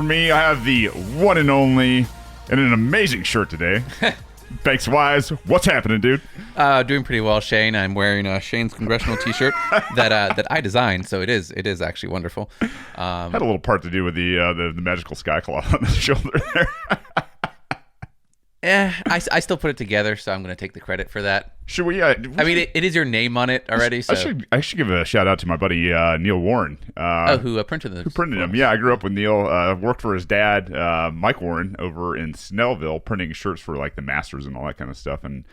For me, I have the one and only and an amazing shirt today. Banks Wise, what's happening, dude? Doing pretty well, Shane. I'm wearing Shane's congressional T-shirt that I designed, so it is actually wonderful. Had a little part to do with the magical sky cloth on the shoulder there. I still put it together, so I'm going to take the credit for that. Should we? I mean, it is your name on it already. So I should give a shout out to my buddy Neil Warren. who printed them? Who printed them? Yeah, I grew up with Neil. Worked for his dad, Mike Warren, over in Snellville, printing shirts for like the Masters and all that kind of stuff. And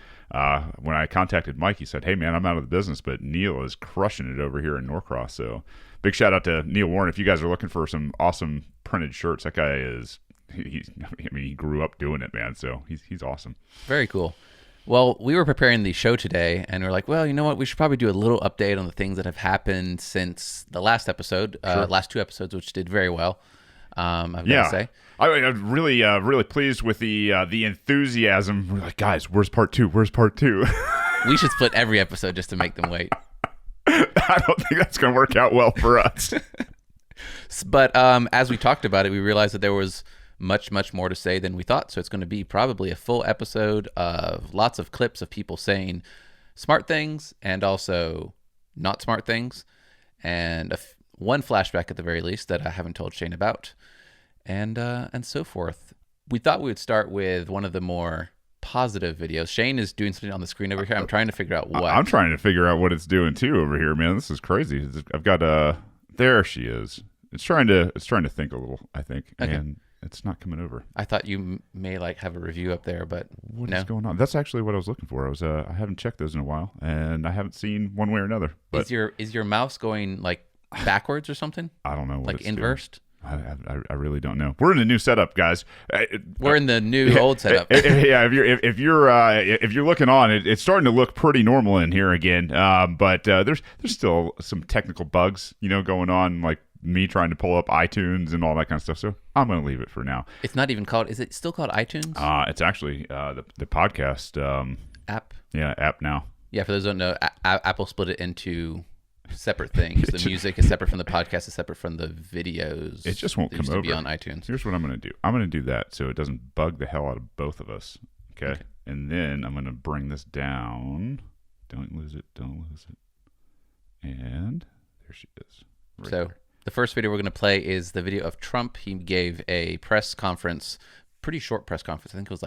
when I contacted Mike, he said, "Hey man, I'm out of the business, but Neil is crushing it over here in Norcross." So big shout out to Neil Warren. If you guys are looking for some awesome printed shirts, that guy is. He grew up doing it, man. So he's awesome. Very cool. Well, we were preparing the show today, and we're like, well, you know what? We should probably do a little update on the things that have happened since the last episode, Sure. last two episodes, which did very well. I've got to say. I'm really pleased with the enthusiasm. We're like, guys, where's part two? Where's part two? We should split every episode just to make them wait. I don't think that's going to work out well for us. But as we talked about it, we realized that there was much more to say than we thought. So it's going to be probably a full episode of lots of clips of people saying smart things and also not smart things, and one flashback at the very least that I haven't told Shane about, and so forth. We thought we would start with one of the more positive videos. Shane is doing something on the screen over here. I'm trying to figure out what. I'm trying to figure out what it's doing too over here, man. This is crazy. I've got there she is. It's trying to think a little, I think, okay. And it's not coming over. I thought you may have a review up there, but what is going on? That's actually what I was looking for. I haven't checked those in a while, and I haven't seen one way or another. But is your mouse going like backwards or something? I don't know. What like it's inversed? I really don't know. We're in a new setup, guys. We're in the new old setup. Yeah, if you're looking on, it's starting to look pretty normal in here again. But there's still some technical bugs, going on, like me trying to pull up iTunes and all that kind of stuff. So I'm going to leave it for now. It's not even called. Is it still called iTunes? It's actually the podcast app. Yeah, app now. Yeah, for those who don't know, Apple split it into separate things. The music is separate from the podcast, is separate from the videos. It just won't come over. To be on iTunes. Here's what I'm going to do. I'm going to do that so it doesn't bug the hell out of both of us. Okay. And then I'm going to bring this down. Don't lose it. And there she is. Right there. The first video we're going to play is the video of Trump. He gave a press conference, pretty short press conference. I think it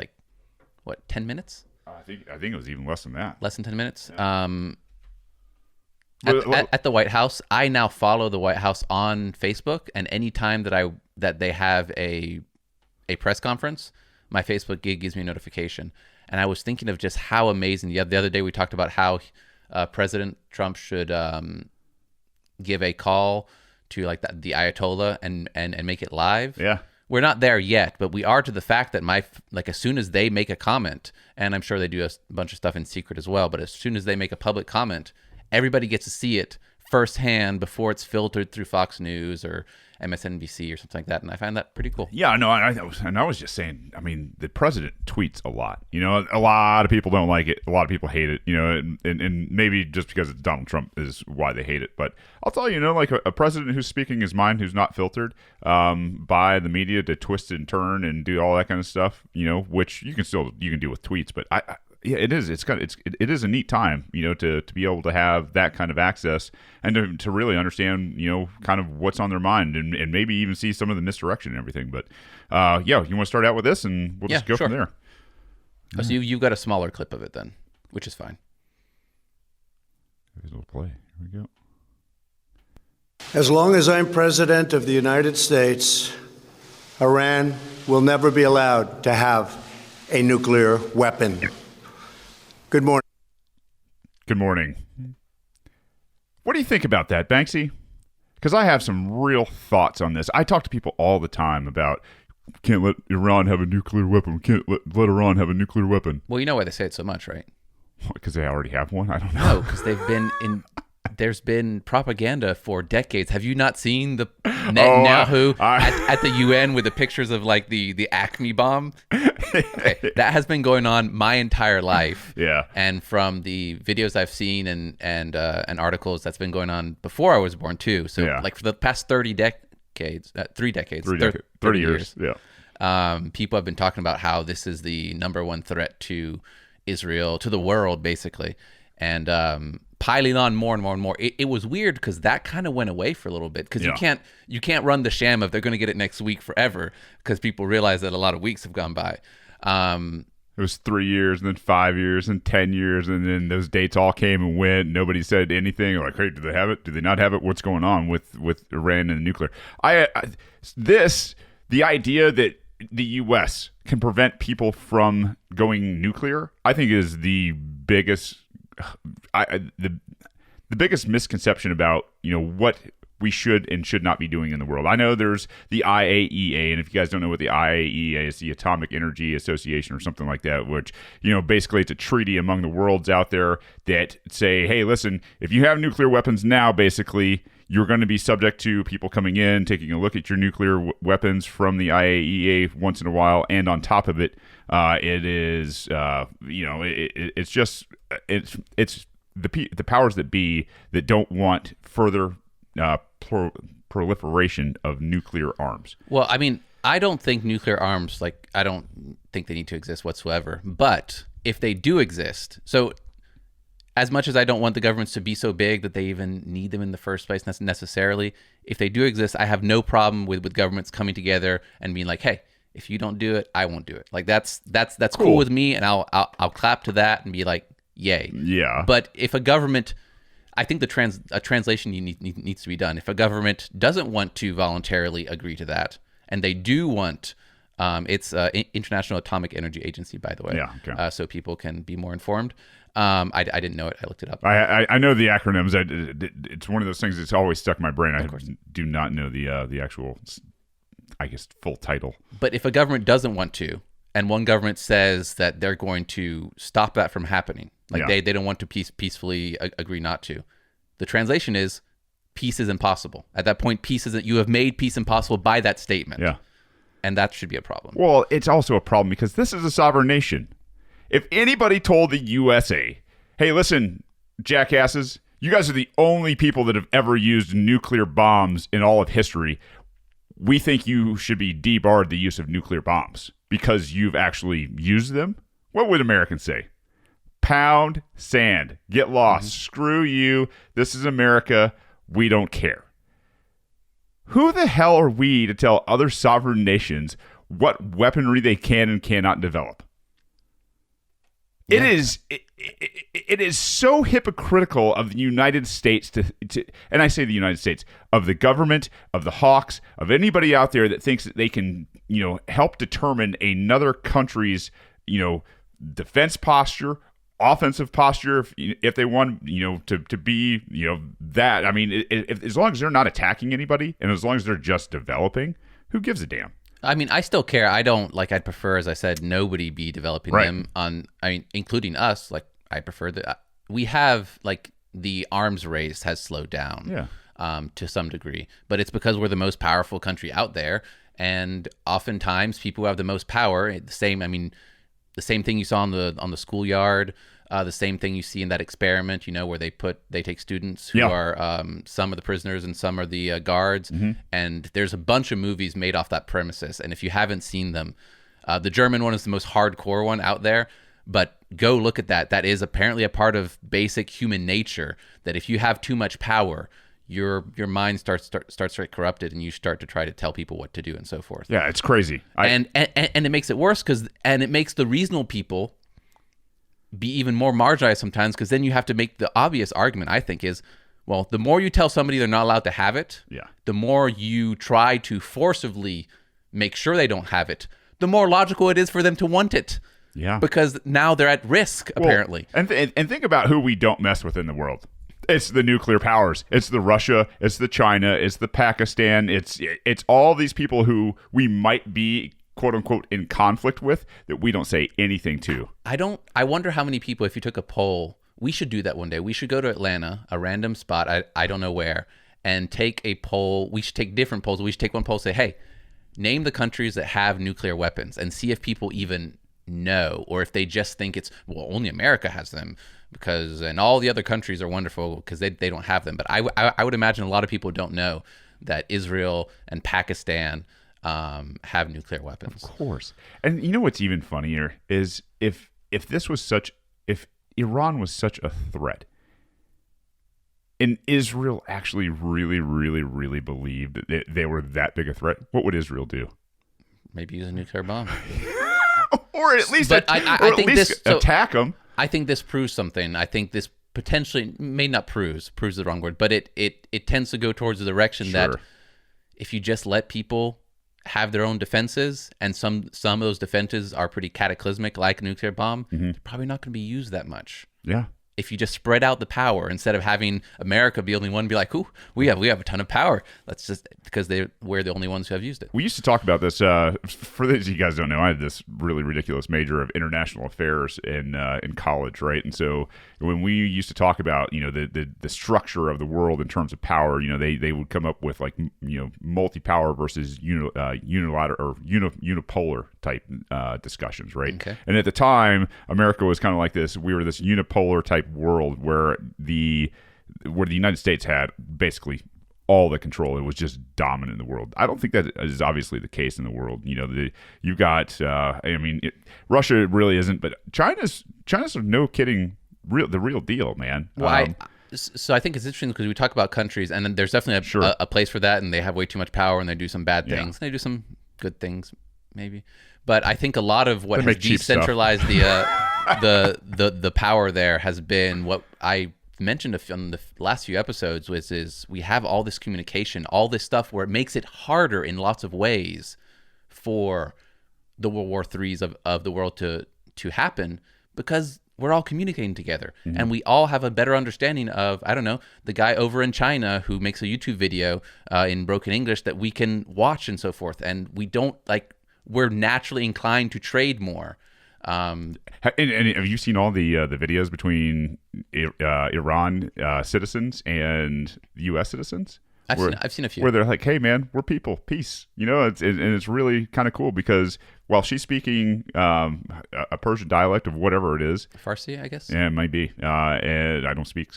was 10 minutes? I think it was even less than that. Less than 10 minutes. Yeah. At the White House. I now follow the White House on Facebook, and anytime that they have a press conference, my Facebook gig gives me a notification. And I was thinking of just how amazing. The other day we talked about how President Trump should give a call to the Ayatollah and make it live. Yeah. We're not there yet, but we are to the fact that as soon as they make a comment, and I'm sure they do a bunch of stuff in secret as well, but as soon as they make a public comment, everybody gets to see it firsthand before it's filtered through Fox News or MSNBC or something like that, and I find that pretty cool. Yeah, no, I was just saying, I mean, the president tweets a lot. A lot of people don't like it. A lot of people hate it, and maybe just because it's Donald Trump is why they hate it. But I'll tell you, like a president who's speaking his mind, who's not filtered by the media to twist and turn and do all that kind of stuff, which you can do with tweets, but yeah, it is. It is a neat time, to be able to have that kind of access and to really understand, kind of what's on their mind and maybe even see some of the misdirection and everything. But yeah, you want to start out with this and we'll just go from there. Oh, so you've got a smaller clip of it then, which is fine. Here's a little play. Here we go. As long as I'm president of the United States, Iran will never be allowed to have a nuclear weapon. Good morning. Good morning. What do you think about that, Banksy? Because I have some real thoughts on this. I talk to people all the time about can't let Iran have a nuclear weapon. Can't let Iran have a nuclear weapon. Well, you know why they say it so much, right? Because they already have one? I don't know. No, because there's been propaganda for decades. Have you not seen the Netanyahu at the UN with the pictures of the Acme bomb? Okay, that has been going on my entire life. Yeah. And from the videos I've seen and articles, that's been going on before I was born too. So for the past 30 decades, 3 decades, 30 years. Yeah. People have been talking about how this is the number one threat to Israel, to the world, basically, and piling on more and more and more. It was weird because that kind of went away for a little bit, because you can't run the sham of they're going to get it next week forever, because people realize that a lot of weeks have gone by. It was 3 years, and then 5 years, and 10 years, and then those dates all came and went. Nobody said anything. Like, hey, do they have it? Do they not have it? What's going on with Iran and the nuclear? The idea that the U.S. can prevent people from going nuclear, I think, is the biggest, the biggest misconception about what we should and should not be doing in the world. I know there's the IAEA, and if you guys don't know what the IAEA is, the Atomic Energy Association or something like that, which, basically it's a treaty among the worlds out there that say, hey, listen, if you have nuclear weapons now, basically, you're going to be subject to people coming in, taking a look at your nuclear weapons from the IAEA once in a while, and on top of it, it is, it's just, it's the powers that be that don't want further proliferation of nuclear arms. Well, I mean, I don't think nuclear arms, I don't think they need to exist whatsoever. But if they do exist, so as much as I don't want the governments to be so big that they even need them in the first place necessarily, if they do exist, I have no problem with governments coming together and being like, hey, if you don't do it, I won't do it. Like that's cool with me, and I'll clap to that and be like, yay. Yeah. But if a government, I think a translation needs to be done. If a government doesn't want to voluntarily agree to that, and they do want, it's International Atomic Energy Agency, by the way. Yeah. Okay. So people can be more informed. I didn't know it. I looked it up. I know the acronyms. It's one of those things that's always stuck in my brain. I do not know the actual, I guess, full title. But if a government doesn't want to, and one government says that they're going to stop that from happening, they don't want to peacefully agree not to, the translation is peace is impossible. At that point, you have made peace impossible by that statement. Yeah. And that should be a problem. Well, it's also a problem because this is a sovereign nation. If anybody told the USA, hey, listen, jackasses, you guys are the only people that have ever used nuclear bombs in all of history, we think you should be debarred the use of nuclear bombs because you've actually used them, what would Americans say? Pound sand. Get lost. Screw you. This is America. We don't care. Who the hell are we to tell other sovereign nations what weaponry they can and cannot develop? Yeah. It is so hypocritical of the United States to, and I say the United States, of the government, of the hawks, of anybody out there that thinks that they can, help determine another country's, defense posture, offensive posture, if they want, to be, that. I mean, as long as they're not attacking anybody and as long as they're just developing, who gives a damn? I mean, I still care. I'd prefer, as I said, nobody be developing them including us. I prefer that we have, the arms race has slowed down to some degree, but it's because we're the most powerful country out there. And oftentimes people who have the most power, the same thing you saw on the schoolyard, the same thing you see in that experiment, where they take students who are some of the prisoners and some are the guards. And there's a bunch of movies made off that premises. And if you haven't seen them, the German one is the most hardcore one out there, but go look at that. That is apparently a part of basic human nature, that if you have too much power, your mind starts to get corrupted and you start to try to tell people what to do and so forth. Yeah, it's crazy. And it makes it worse and it makes the reasonable people be even more marginalized sometimes, because then you have to make the obvious argument, I think, is, well, the more you tell somebody they're not allowed to have it, the more you try to forcibly make sure they don't have it, the more logical it is for them to want it. Yeah. Because now they're at risk, apparently. And think about who we don't mess with in the world. It's the nuclear powers. It's the Russia. It's the China. It's the Pakistan. It's all these people who we might be, quote unquote, in conflict with, that we don't say anything to. I wonder how many people, if you took a poll, we should do that one day. We should go to Atlanta, a random spot, I don't know where, and take a poll. We should take different polls. We should take one poll, say, hey, name the countries that have nuclear weapons, and see if people even know, or if they just think it's, well, only America has them, and all the other countries are wonderful because they don't have them. But I would imagine a lot of people don't know that Israel and Pakistan have nuclear weapons. Of course. And you know what's even funnier is if Iran was such a threat, and Israel actually really, really, really believed that they were that big a threat, what would Israel do? Maybe use a nuclear bomb. Or at least, attack them. I think this proves something. I think this potentially may not proves the wrong word, but it tends to go towards the direction that if you just let people have their own defenses, and some of those defenses are pretty cataclysmic, like a nuclear bomb, they're probably not going to be used that much. Yeah. If you just spread out the power instead of having America be the only one, be like, "Ooh, we have a ton of power." Let's just, because we're the only ones who have used it. We used to talk about this. For those of you guys who don't know, I had this really ridiculous major of international affairs in college, right? And so when we used to talk about the structure of the world in terms of power, they would come up with like multi-power versus unilateral or unipolar type discussions, right? Okay. And at the time, America was kind of like this. We were this unipolar type world where the United States had basically all the control. It was just dominant in the world. I don't think that is obviously the case in the world. You've got Russia really isn't, but China's no kidding the real deal, man. Well, so I think it's interesting because we talk about countries, and then there's definitely a place for that, and they have way too much power, and they do some bad things, and they do some good things, maybe. But I think a lot of what has decentralized the power there has been what I mentioned on the last few episodes, which is we have all this communication, all this stuff where it makes it harder in lots of ways for the World War IIIs of the world to happen, because we're all communicating together, and we all have a better understanding of, I don't know, the guy over in China who makes a YouTube video in broken English that we can watch and so forth, and we're naturally inclined to trade more. And have you seen all the videos between Iran citizens and U.S. citizens? I've seen a few where they're like, "Hey, man, we're people, peace." It's really kind of cool because while she's speaking a Persian dialect of whatever it is, Farsi, I guess. Yeah, it might be. And I don't speak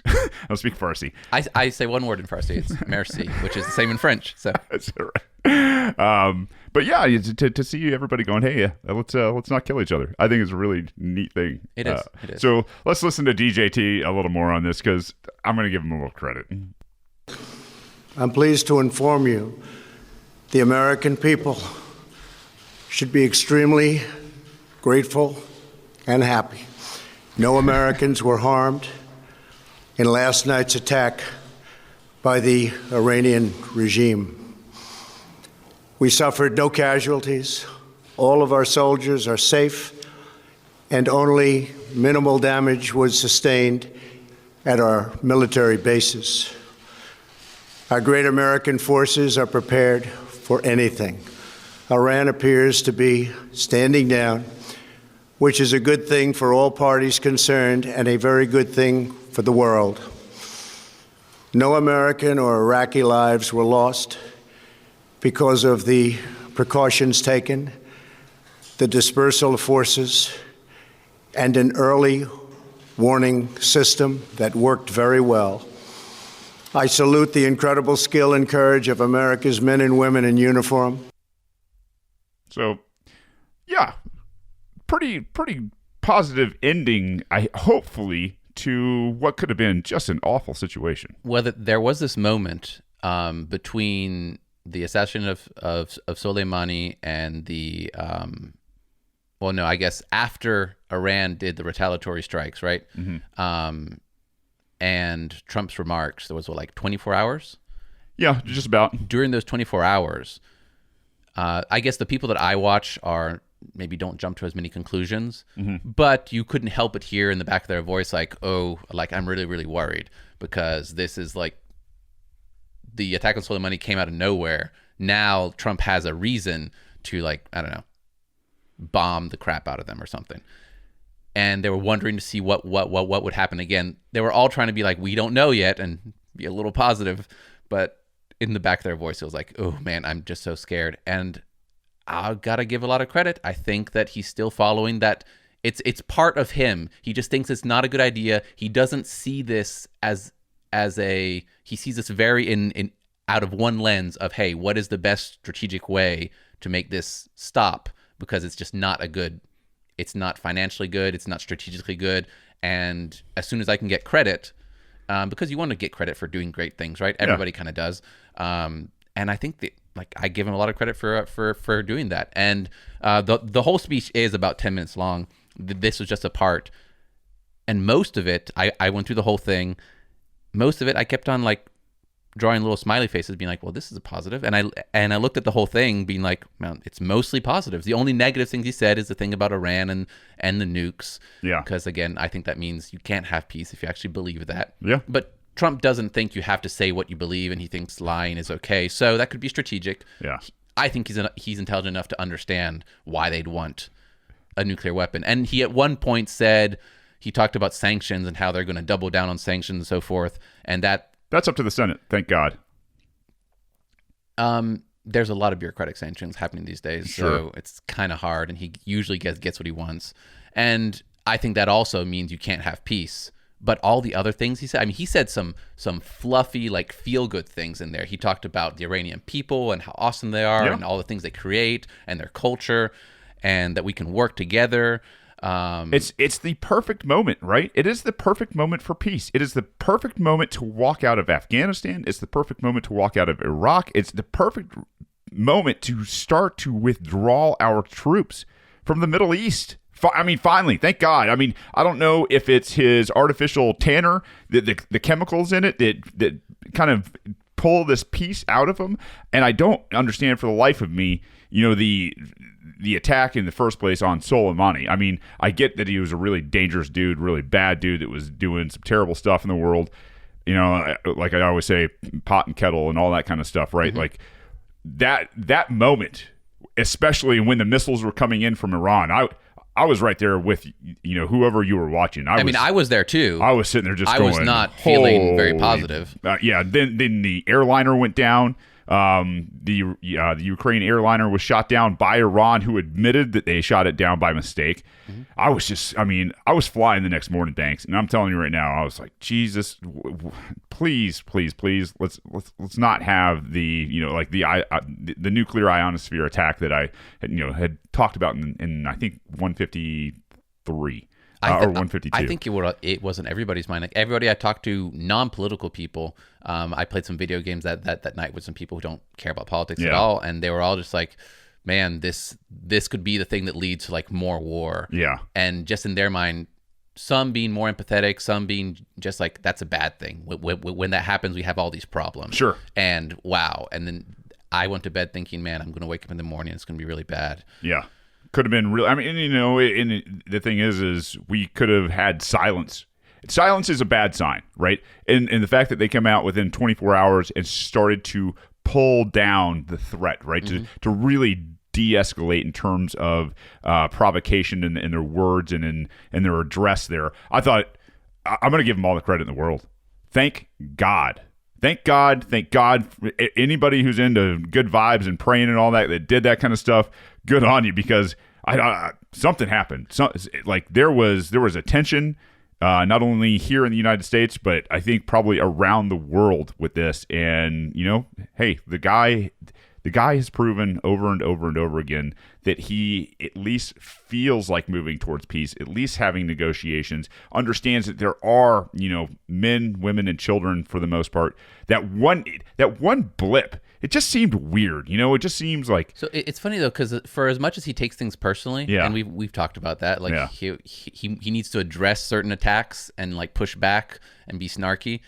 Farsi. I say one word in Farsi. It's merci, which is the same in French. So that's right. But yeah, to see everybody going, "Hey, let's not kill each other." I think it's a really neat thing. It is. So let's listen to DJT a little more on this because I'm going to give him a little credit. I'm pleased to inform you the American people should be extremely grateful and happy. No Americans were harmed in last night's attack by the Iranian regime. We suffered no casualties. All of our soldiers are safe, and only minimal damage was sustained at our military bases. Our great American forces are prepared for anything. Iran appears to be standing down, which is a good thing for all parties concerned and a very good thing for the world. No American or Iraqi lives were lost because of the precautions taken, the dispersal of forces, and an early warning system that worked very well. I salute the incredible skill and courage of America's men and women in uniform. So, yeah, pretty positive ending, hopefully, to what could have been just an awful situation. Well, there was this moment between the assassination of Soleimani and the I guess after Iran did the retaliatory strikes, right? And Trump's remarks, there was 24 hours? Yeah, just about. During those 24 hours, I guess the people that I watch maybe don't jump to as many conclusions, but you couldn't help but hear in the back of their voice, I'm really, really worried because this is the attack on Soleimani came out of nowhere. Now Trump has a reason to bomb the crap out of them or something. And they were wondering to see what would happen again. They were all trying to be like, we don't know yet, and be a little positive. But in the back of their voice, it was like, oh man, I'm just so scared. And I gotta give a lot of credit. I think that he's still following that. It's part of him. He just thinks it's not a good idea. He doesn't see this as he sees this very in out of one lens of, hey, what is the best strategic way to make this stop? Because it's just not it's not financially good, it's not strategically good. And as soon as I can get credit, because you want to get credit for doing great things, right? Everybody kind of does. And I think that, like, I give him a lot of credit for doing that. And the whole speech is about 10 minutes long. This was just a part. And most of it, I went through the whole thing. Most of it, I kept on like drawing little smiley faces, being like, well, this is a positive. And I looked at the whole thing being like, man, it's mostly positives. The only negative things he said is the thing about Iran and the nukes. Yeah. Because again, I think that means you can't have peace if you actually believe that. Yeah. But Trump doesn't think you have to say what you believe, and he thinks lying is okay. So that could be strategic. Yeah. I think he's intelligent enough to understand why they'd want a nuclear weapon. And he at one point said, he talked about sanctions and how they're going to double down on sanctions and so forth. And that's up to the Senate. Thank God. There's a lot of bureaucratic sanctions happening these days. Sure. So it's kind of hard, and he usually gets what he wants. And I think that also means you can't have peace. But all the other things he said, I mean, he said some fluffy, like, feel-good things in there. He talked about the Iranian people and how awesome they are, and all the things they create and their culture, and that we can work together. It's the perfect moment, right? It is the perfect moment for peace. It is the perfect moment to walk out of Afghanistan. It's the perfect moment to walk out of Iraq. It's the perfect moment to start to withdraw our troops from the Middle East. I mean, finally, thank God. I mean, I don't know if it's his artificial tanner, the chemicals in it that kind of pull this peace out of him. And I don't understand for the life of me, the attack in the first place on Soleimani. I mean, I get that he was a really dangerous dude, really bad dude that was doing some terrible stuff in the world. Like I always say, pot and kettle and all that kind of stuff, right? Mm-hmm. Like that moment, especially when the missiles were coming in from Iran, I was right there with whoever you were watching. I was there too. I was sitting there just. I was not feeling very positive. Yeah. Then the airliner went down. The Ukraine airliner was shot down by Iran, who admitted that they shot it down by mistake. Mm-hmm. I was flying the next morning, Banks, and I'm telling you right now, I was like, Jesus, please, let's not have the nuclear ionosphere attack that I had talked about in I think 153. Or 152. I think it wasn't everybody's mind. Like, everybody I talked to, non-political people, I played some video games that night with some people who don't care about politics at all, and they were all just like, man, this could be the thing that leads to like more war. Yeah. And just in their mind, some being more empathetic, some being just like, that's a bad thing. When that happens, we have all these problems. Sure. And wow. And then I went to bed thinking, man, I'm going to wake up in the morning, it's going to be really bad. Yeah. Could have been real. I mean, and the thing is we could have had silence. Silence is a bad sign, right? And the fact that they come out within 24 hours and started to pull down the threat, right? Mm-hmm. To really de-escalate in terms of provocation in their words and in their address there. I thought, I'm going to give them all the credit in the world. Thank God. Thank God. Anybody who's into good vibes and praying and all that did that kind of stuff, good on you, because something happened. There was a tension, not only here in the United States, but I think probably around the world with this. And hey, the guy has proven over and over and over again that he at least feels like moving towards peace, at least having negotiations, understands that there are, men, women, and children for the most part. That one blip, it just seemed weird. It just seems like. So it's funny though, because for as much as he takes things personally, and we've talked about that, like he needs to address certain attacks and like push back and be snarky,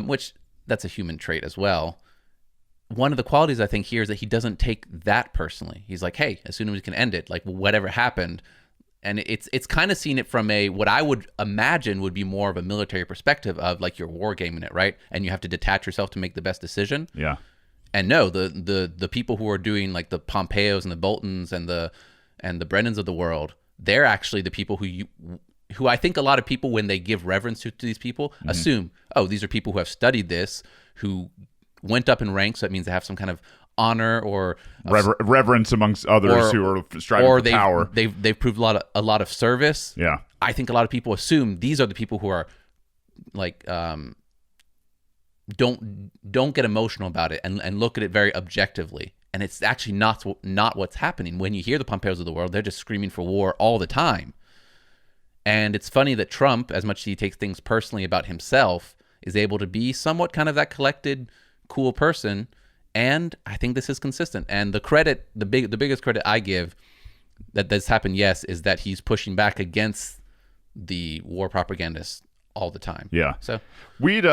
which that's a human trait as well. One of the qualities I think here is that he doesn't take that personally. He's like, hey, as soon as we can end it, like whatever happened. And it's kind of seen it from what I would imagine would be more of a military perspective of like you're wargaming it, right? And you have to detach yourself to make the best decision. Yeah. And no, the people who are doing like the Pompeos and the Boltons and the Brennans of the world, they're actually the people who I think a lot of people, when they give reverence to these people, assume, oh, these are people who have studied this, who went up in ranks. So that means they have some kind of honor or reverence amongst others who are striving for power. They've proved a lot of service. Yeah, I think a lot of people assume these are the people who are like don't get emotional about it and look at it very objectively. And it's actually not what's happening. When you hear the Pompeos of the world, they're just screaming for war all the time. And it's funny that Trump, as much as he takes things personally about himself, is able to be somewhat kind of that collected, cool person. And I think this is consistent. And the credit, the biggest credit I give that this happened, yes, is that he's pushing back against the war propagandists all the time. Yeah. So we'd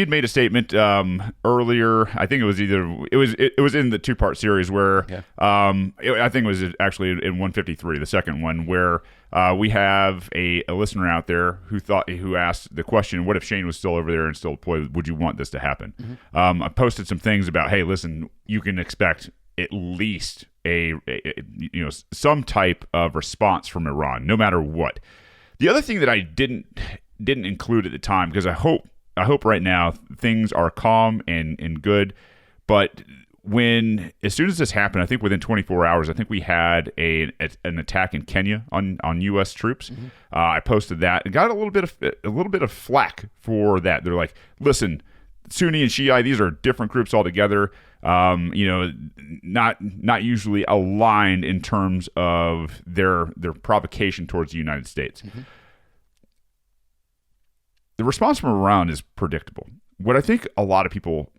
made a statement earlier. I think it was it was in the 2-part series where I think it was actually in 153, the second one, where we have a listener out there who asked the question, what if Shane was still over there and still deployed? Would you want this to happen? I posted some things about, hey, listen, you can expect at least some type of response from Iran, no matter what. The other thing that I didn't include at the time, because I hope right now things are calm and good, but as soon as this happened, I think within 24 hours, I think we had an attack in Kenya on U.S. troops. I posted that and got a little bit of flack for that. They're like, listen, Sunni and Shia, these are different groups altogether. Not usually aligned in terms of their provocation towards the United States. The response from Iran is predictable. What I think a lot of people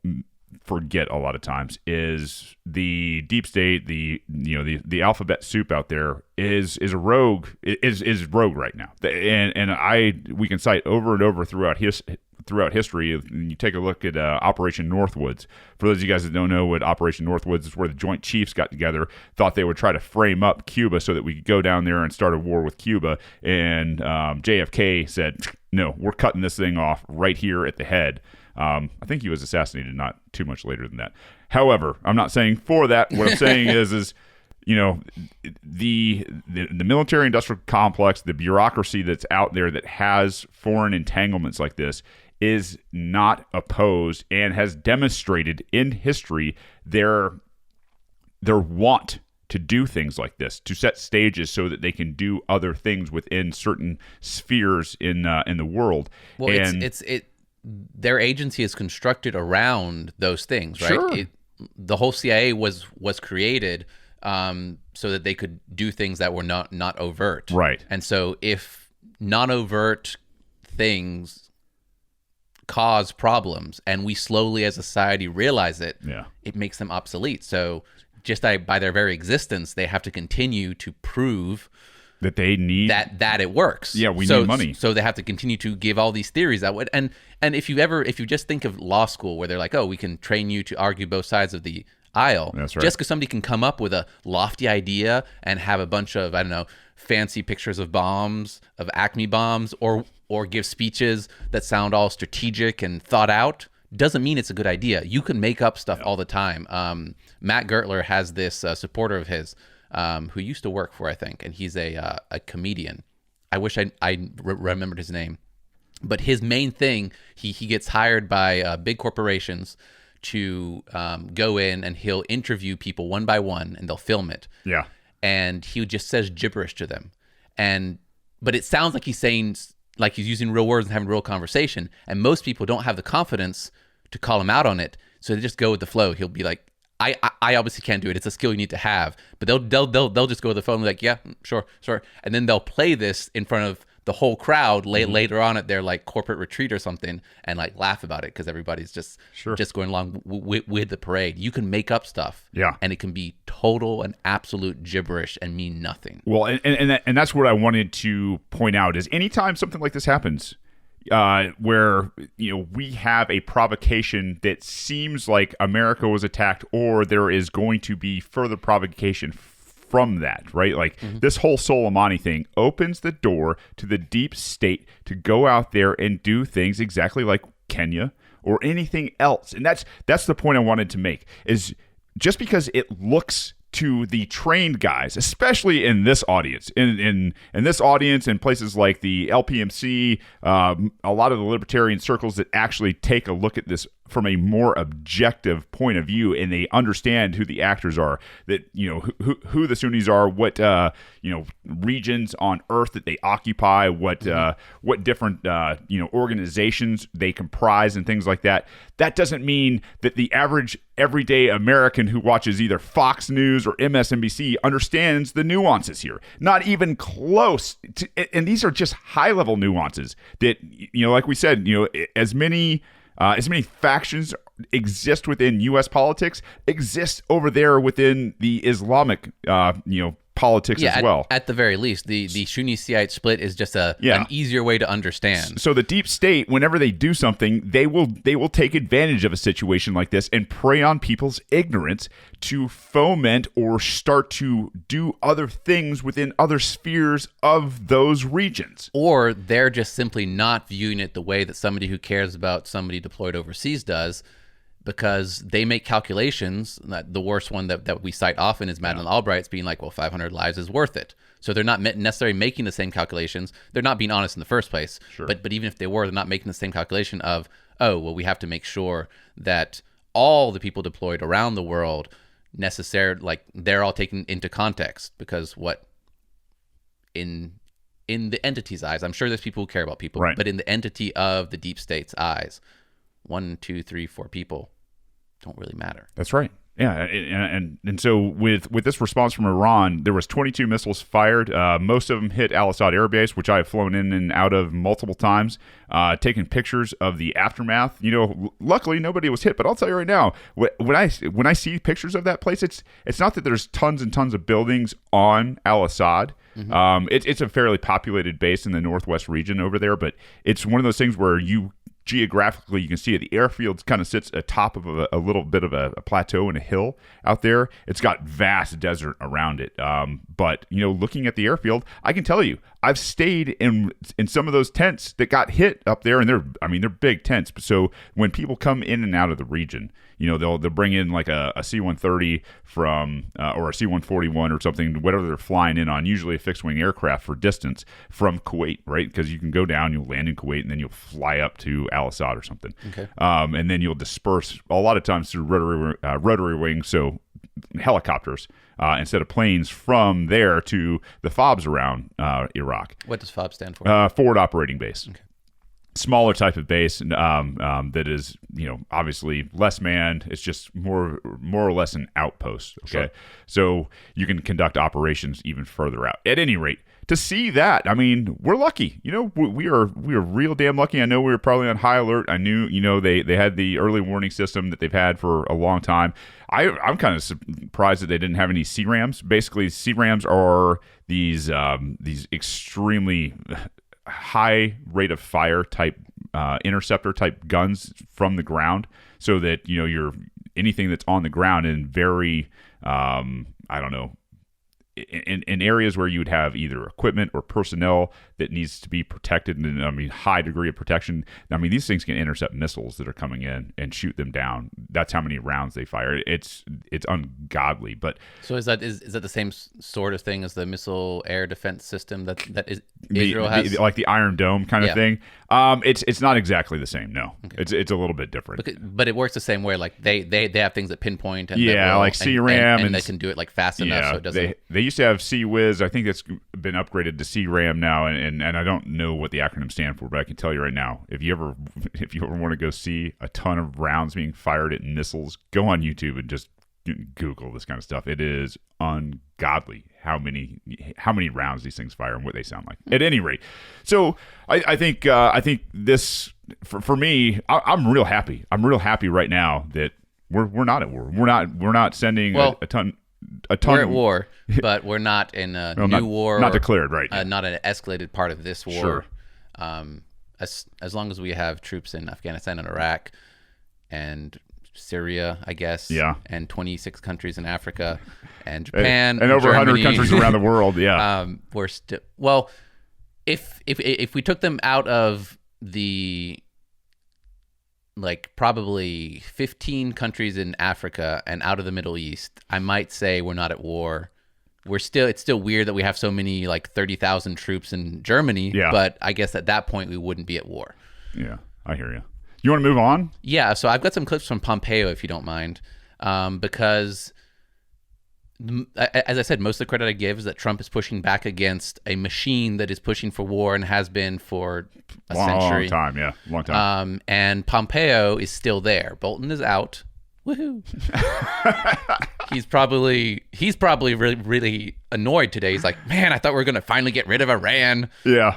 forget a lot of times is the deep state, the alphabet soup out there is rogue right now, and we can cite over and over throughout history. You take a look at Operation Northwoods. For those of you guys that don't know what Operation Northwoods is, where the Joint Chiefs got together, thought they would try to frame up Cuba so that we could go down there and start a war with Cuba. And JFK said, no, we're cutting this thing off right here at the head. I think he was assassinated not too much later than that. However, I'm not saying for that. What I'm saying is the military industrial complex, the bureaucracy that's out there that has foreign entanglements like this is not opposed and has demonstrated in history their want to do things like this, to set stages so that they can do other things within certain spheres in the world. Well, their agency is constructed around those things, right? Sure. The whole CIA was created so that they could do things that were not overt, right? And so if non-overt things cause problems, and we slowly as a society realize it, it makes them obsolete. So just by their very existence, they have to continue to prove that they need that it works. Yeah, we need money. So they have to continue to give all these theories that would and if you just think of law school, where they're like, oh, we can train you to argue both sides of the aisle. That's right. Just because somebody can come up with a lofty idea and have a bunch of, I don't know, fancy pictures of bombs, of Acme bombs, or give speeches that sound all strategic and thought out, doesn't mean it's a good idea. You can make up stuff all the time. Matt Gertler has this supporter of his who used to work for, I think, and he's a comedian. I wish I remembered his name. But his main thing, he gets hired by big corporations to go in, and he'll interview people one by one, and they'll film it. Yeah. And he just says gibberish to them. But it sounds like he's saying, like he's using real words and having real conversation. And most people don't have the confidence to call him out on it. So they just go with the flow. He'll be like, I obviously can't do it. It's a skill you need to have. But they'll just go with the phone and be like, yeah, sure. And then they'll play this in front of the whole crowd later on at their like corporate retreat or something, and like laugh about it because everybody's just going along with the parade. You can make up stuff, and it can be total and absolute gibberish and mean nothing. Well, and that's what I wanted to point out is anytime something like this happens, where we have a provocation that seems like America was attacked, or there is going to be further provocation from that, right? Like this whole Soleimani thing opens the door to the deep state to go out there and do things exactly like Kenya or anything else. And that's the point I wanted to make, is just because it looks to the trained guys, especially in this audience, in this audience, in places like the LPMC, a lot of the libertarian circles that actually take a look at this from a more objective point of view, and they understand who the actors are, that, you know, who the Sunnis are, what, you know, regions on earth that they occupy, what different, you know, organizations they comprise and things like that. That doesn't mean that the average everyday American who watches either Fox News or MSNBC understands the nuances here. Not even close. And these are just high-level nuances that, you know, like we said, you know, as many factions exist within U.S. politics, exist over there within the Islamic, you know, politics as well. At the very least, the Sunni-Shiite split is just an easier way to understand. So the deep state, whenever they do something, they will take advantage of a situation like this and prey on people's ignorance to foment or start to do other things within other spheres of those regions. Or they're just simply not viewing it the way that somebody who cares about somebody deployed overseas does, because they make calculations. The worst one that we cite often is Madeleine Albright's being like, well, 500 lives is worth it. So they're not necessarily making the same calculations. They're not being honest in the first place. Sure. But even if they were, they're not making the same calculation of, oh, well, we have to make sure that all the people deployed around the world like they're all taken into context, because what in the entity's eyes, I'm sure there's people who care about people, right, but in the entity of the deep state's eyes, 1, 2, 3, 4 people don't really matter. That's right. Yeah, and so with this response from Iran, there was 22 missiles fired. Most of them hit Al Asad Air Base, which I have flown in and out of multiple times, taking pictures of the aftermath. You know, luckily nobody was hit, but I'll tell you right now, when I see pictures of that place, it's not that there's tons and tons of buildings on Al Asad. Mm-hmm. It's a fairly populated base in the northwest region over there, but it's one of those things where geographically, you can see it. The airfield kind of sits atop of a little bit of a plateau and a hill out there. It's got vast desert around it. But, you know, looking at the airfield, I can tell you, I've stayed in some of those tents that got hit up there, and they're big tents. So when people come in and out of the region, you know, they'll bring in like a C-130 from or a C-141 or something, whatever they're flying in on, usually a fixed-wing aircraft for distance from Kuwait, right? Because you can go down, you'll land in Kuwait, and then you'll fly up to Al Asad or something. Okay. And then you'll disperse a lot of times through rotary wings, so helicopters, instead of planes, from there to the FOBs around Iraq. What does FOB stand for? Forward Operating Base. Okay. Smaller type of base, that is, you know, obviously less manned. It's just more or less an outpost. Okay, sure. So you can conduct operations even further out. At any rate, to see that, I mean, we're lucky. You know, we are real damn lucky. I know we were probably on high alert. I knew, you know, they had the early warning system that they've had for a long time. I'm kind of surprised that they didn't have any CRAMs. Basically, CRAMs are these extremely high rate of fire type interceptor type guns from the ground, so that, you know, anything that's on the ground in very I don't know, in areas where you would have either equipment or personnel that needs to be protected, and I mean high degree of protection. I mean, these things can intercept missiles that are coming in and shoot them down. That's how many rounds they fire. It's ungodly. But so is that the same sort of thing as the missile air defense system that Israel has, like the Iron Dome kind of thing? It's not exactly the same. No, okay. It's a little bit different. But it works the same way. Like they have things that pinpoint and like CRAM, and they can do it like fast enough so it doesn't. They used to have CWIZ. I think that's been upgraded to CRAM now, and I don't know what the acronym stand for, but I can tell you right now, if you ever want to go see a ton of rounds being fired at missiles, go on YouTube and just Google this kind of stuff. It is ungodly how many rounds these things fire and what they sound like. At any rate, so I think this for me, I'm real happy. I'm real happy right now that we're not at war. We're not sending a ton. We're at war, but we're not in a new war. Not declared, right? Not an escalated part of this war. Sure. As long as we have troops in Afghanistan and Iraq and Syria, I guess. Yeah. And 26 countries in Africa and Japan and over Germany. 100 countries around the world. Yeah. We're still if we took them out of the probably 15 countries in Africa and out of the Middle East, I might say we're not at war. It's still weird that we have so many 30,000 troops in Germany, but I guess at that point we wouldn't be at war. Yeah, I hear you. You want to move on? Yeah, so I've got some clips from Pompeo, if you don't mind, because, as I said, most of the credit I give is that Trump is pushing back against a machine that is pushing for war and has been for a century. Long time. And Pompeo is still there. Bolton is out. Woohoo! he's probably really, really annoyed today. He's like, man, I thought we were going to finally get rid of Iran. Yeah.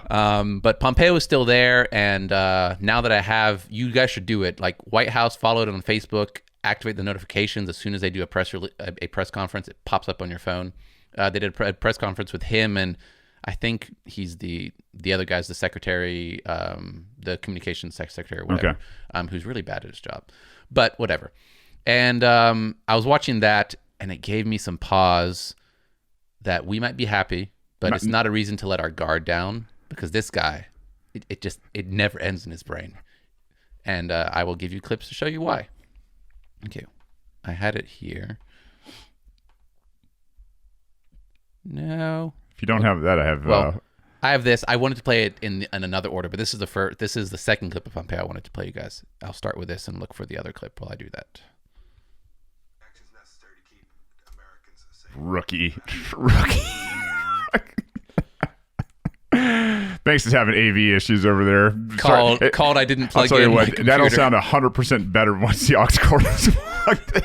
But Pompeo is still there, and now that I have, you guys should do it. Like, White House, follow it on Facebook, activate the notifications as soon as they do a press conference. It pops up on your phone. They did a press conference with him, and I think he's the other guy's the secretary, the communications secretary or whatever, who's really bad at his job. But whatever. And I was watching that, and it gave me some pause that we might be happy, but it's not a reason to let our guard down, because this guy, it never ends in his brain. And I will give you clips to show you why. Okay, I had it here. No. If you don't have that, I have. Well, I have this. I wanted to play it in another order, but this is the first. This is the second clip of Pompeo I wanted to play you guys. I'll start with this and look for the other clip while I do that. Rookie. Banks is having AV issues over there. Called I didn't plug in. I'll tell you what, that'll sound 100% better once the aux cord is plugged in.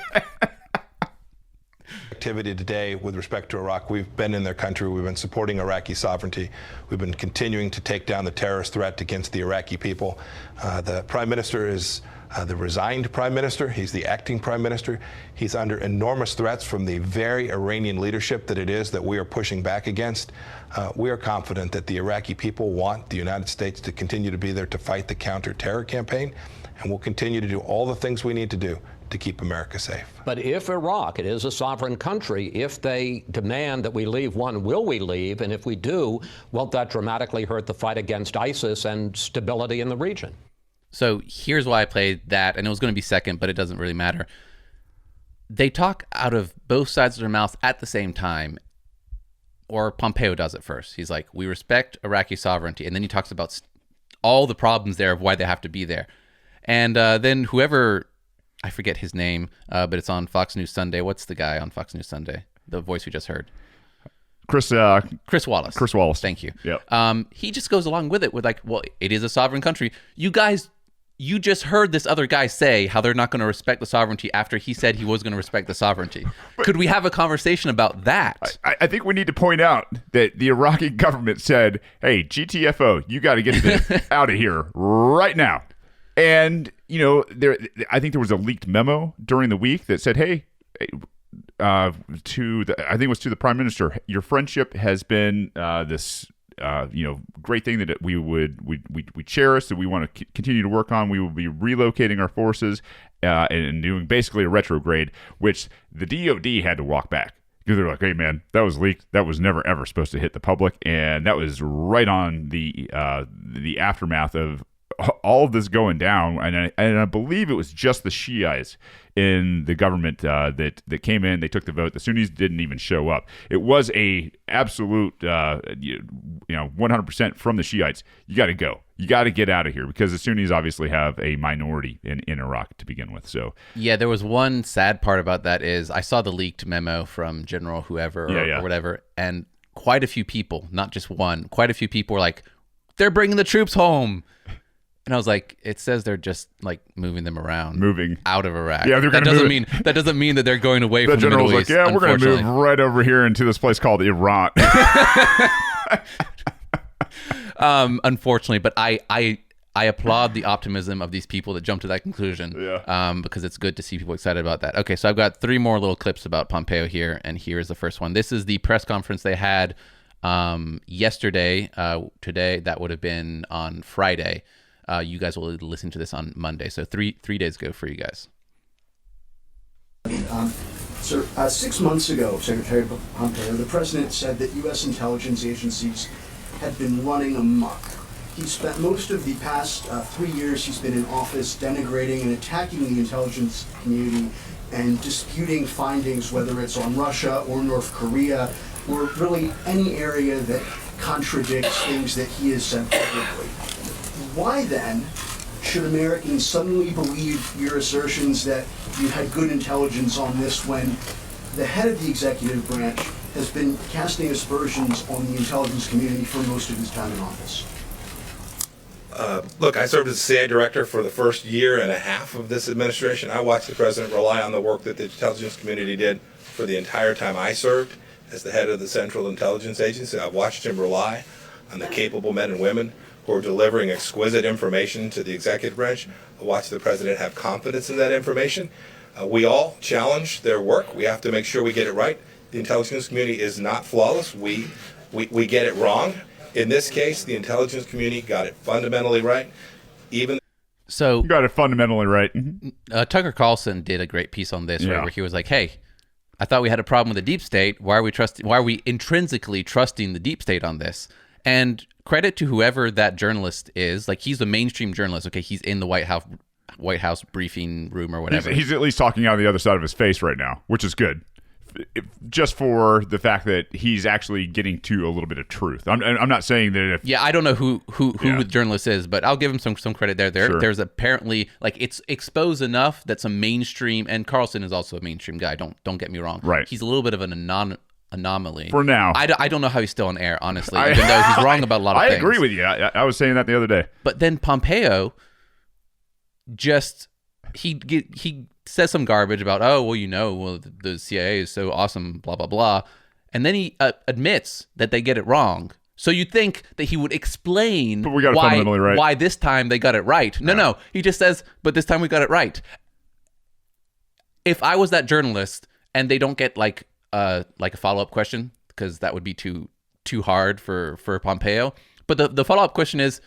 Activity today with respect to Iraq. We've been in their country. We've been supporting Iraqi sovereignty. We've been continuing to take down the terrorist threat against the Iraqi people. The Prime Minister is the resigned Prime Minister. He's the acting Prime Minister. He's under enormous threats from the very Iranian leadership that it is that we are pushing back against. We are confident that the Iraqi people want the United States to continue to be there to fight the counter-terror campaign, and we'll continue to do all the things we need to do to keep America safe. But if Iraq, it is a sovereign country, if they demand that we leave, one, will we leave? And if we do, won't that dramatically hurt the fight against ISIS and stability in the region? So here's why I played that, and it was going to be second, but it doesn't really matter. They talk out of both sides of their mouth at the same time, or Pompeo does it first. He's like, we respect Iraqi sovereignty, and then he talks about all the problems there of why they have to be there. And then whoever, I forget his name, but it's on Fox News Sunday. What's the guy on Fox News Sunday? The voice we just heard. Chris Wallace. Chris Wallace. Thank you. Yep. He just goes along with it with like, well, it is a sovereign country. You guys, you just heard this other guy say how they're not going to respect the sovereignty after he said he was going to respect the sovereignty. Could we have a conversation about that? I think we need to point out that the Iraqi government said, hey, GTFO, you got to get this out of here right now. And, you know, I think there was a leaked memo during the week that said, hey, I think it was to the Prime Minister, your friendship has been this great thing that we cherish, that we want to continue to work on. We will be relocating our forces and doing basically a retrograde, which the DOD had to walk back. Because they're like, hey, man, that was leaked. That was never, ever supposed to hit the public. And that was right on the aftermath of all of this going down. And I believe it was just the Shiites in the government that came in. They took the vote. The Sunnis didn't even show up. It was a absolute 100% from the Shiites. You got to go. You got to get out of here, because the Sunnis obviously have a minority in Iraq to begin with. So yeah, there was one sad part about that is I saw the leaked memo from General whoever or whatever, and quite a few people, not just one, quite a few people were like, they're bringing the troops home. And I was like, it says they're just like moving them around, moving out of Iraq. Yeah, that doesn't mean that they're going away from the Middle East. The general's like, yeah, we're going to move right over here into this place called Iran. Unfortunately, but I applaud the optimism of these people that jump to that conclusion. Yeah. Because it's good to see people excited about that. Okay, so I've got 3 more little clips about Pompeo here, and here is the first one. This is the press conference they had yesterday. Today, that would have been on Friday. You guys will listen to this on Monday, so three days ago for you guys. Sir, 6 months ago, Secretary Pompeo, the president said that U.S. intelligence agencies had been running amok. He spent most of the past 3 years he's been in office denigrating and attacking the intelligence community and disputing findings, whether it's on Russia or North Korea, or really any area that contradicts things that he has said publicly. Why then should Americans suddenly believe your assertions that you had good intelligence on this when the head of the executive branch has been casting aspersions on the intelligence community for most of his time in office? Look, I served as CIA director for the first year and a half of this administration. I watched the president rely on the work that the intelligence community did for the entire time I served as the head of the Central Intelligence Agency. I watched him rely on the capable men and women who are delivering exquisite information to the executive branch. I watched the president have confidence in that information. We all challenge their work. We have to make sure we get it right. The intelligence community is not flawless. We get it wrong. In this case, the intelligence community got it fundamentally right. So You got it fundamentally right. Tucker Carlson did a great piece on this, right, Yeah. where he was like, "Hey, I thought we had a problem with the deep state. Why are we intrinsically trusting the deep state on this?" And credit to whoever that journalist is. Like, he's a mainstream journalist. Okay, he's in the White House briefing room or whatever. He's at least talking out of the other side of his face right now, which is good. Just for the fact that he's actually getting to a little bit of truth. I'm not saying that if Yeah, I don't know who the journalist is, but I'll give him some credit there. Sure. There's apparently, like, it's exposed enough that some mainstream, and Carlson is also a mainstream guy. Don't get me wrong. Right. He's a little bit of an anomaly For now. I don't know how he's still on air, honestly, even though he's wrong about a lot of things. I agree with you. I was saying that the other day. But then Pompeo just he says some garbage about, the CIA is so awesome, blah blah blah, and then he admits that they get it wrong. So you'd think that he would explain But we got it fundamentally right. why this time they got it right. No, he just says, but this time we got it right. If I was that journalist and they don't get like a follow-up question, because that would be too hard for Pompeo. But the follow-up question is,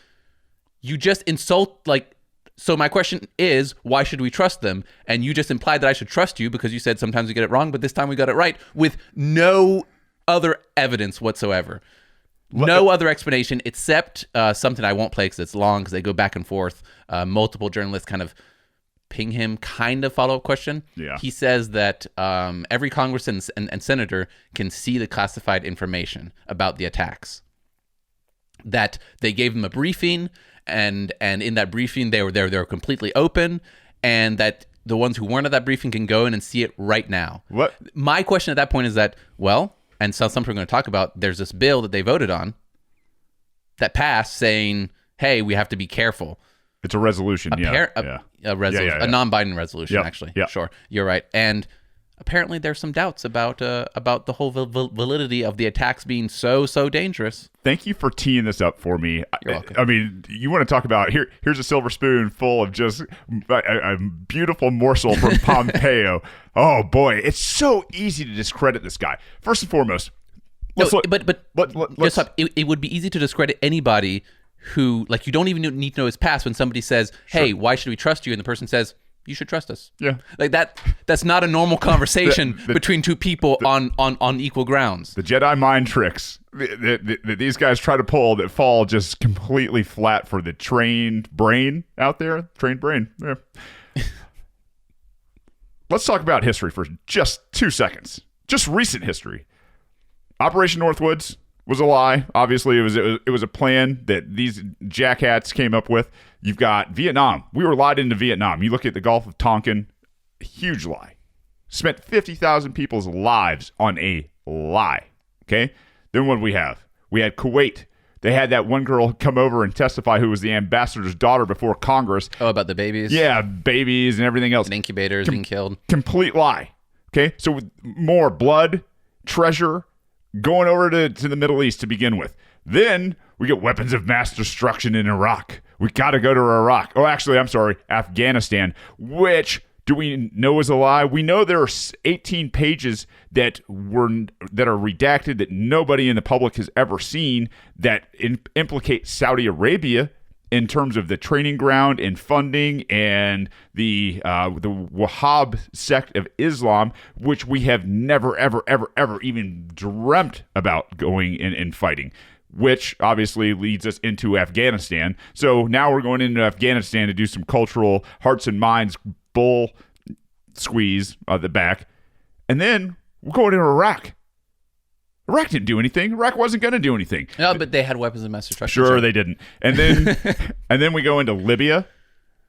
you just insult, like, so my question is, why should we trust them? And you just implied that I should trust you because you said sometimes we get it wrong, but this time we got it right, with no other evidence whatsoever. No other explanation except something I won't play because it's long, because they go back and forth. Multiple journalists kind of ping him, kind of follow-up question. Yeah. He says that every congressman and senator can see the classified information about the attacks. That they gave him a briefing, and in that briefing they were completely open, and that the ones who weren't at that briefing can go in and see it right now. What? My question at that point is that, well, and something we're going to talk about, there's this bill that they voted on that passed saying, hey, we have to be careful. It's a resolution. A resolution, a non-binding resolution, Yep, actually. yep. Sure, you're right. And apparently there's some doubts about the whole validity of the attacks being so dangerous. Thank you for teeing this up for me. You're welcome. I mean, you want to talk about here's a silver spoon full of just a beautiful morsel from Pompeo. Oh boy, it's so easy to discredit this guy. First and foremost, let's look. It would be easy to discredit anybody who, like, you don't even need to know his past when somebody says, hey, why should we trust you? And the person says, you should trust us. Yeah. Like that's not a normal conversation between two people on equal grounds. The Jedi mind tricks that these guys try to pull that fall just completely flat for the trained brain out there. Trained brain. Yeah. Let's talk about history for just 2 seconds. Just recent history. Operation Northwoods was a lie. Obviously, it was a plan that these jackhats came up with. You've got Vietnam. We were lied into Vietnam. You look at the Gulf of Tonkin, huge lie. Spent 50,000 people's lives on a lie. Okay? Then what do we have? We had Kuwait. They had that one girl come over and testify who was the ambassador's daughter before Congress. Oh, about the babies? Yeah, babies and everything else. And incubators being killed. Complete lie. Okay? So with more blood, treasure, going over to the Middle East to begin with. Then we get weapons of mass destruction in Iraq. We got to go to Iraq. Oh, actually, I'm sorry, Afghanistan, which do we know is a lie? We know there are 18 pages that are redacted that nobody in the public has ever seen that implicate Saudi Arabia in terms of the training ground and funding and the Wahhab sect of Islam, which we have never, ever, ever, ever even dreamt about going and fighting, which obviously leads us into Afghanistan. So now we're going into Afghanistan to do some cultural hearts and minds bull squeeze on the back. And then we're going into Iraq. Iraq didn't do anything. Iraq wasn't going to do anything. No, but they had weapons of mass destruction. Sure, they didn't. And then and then we go into Libya.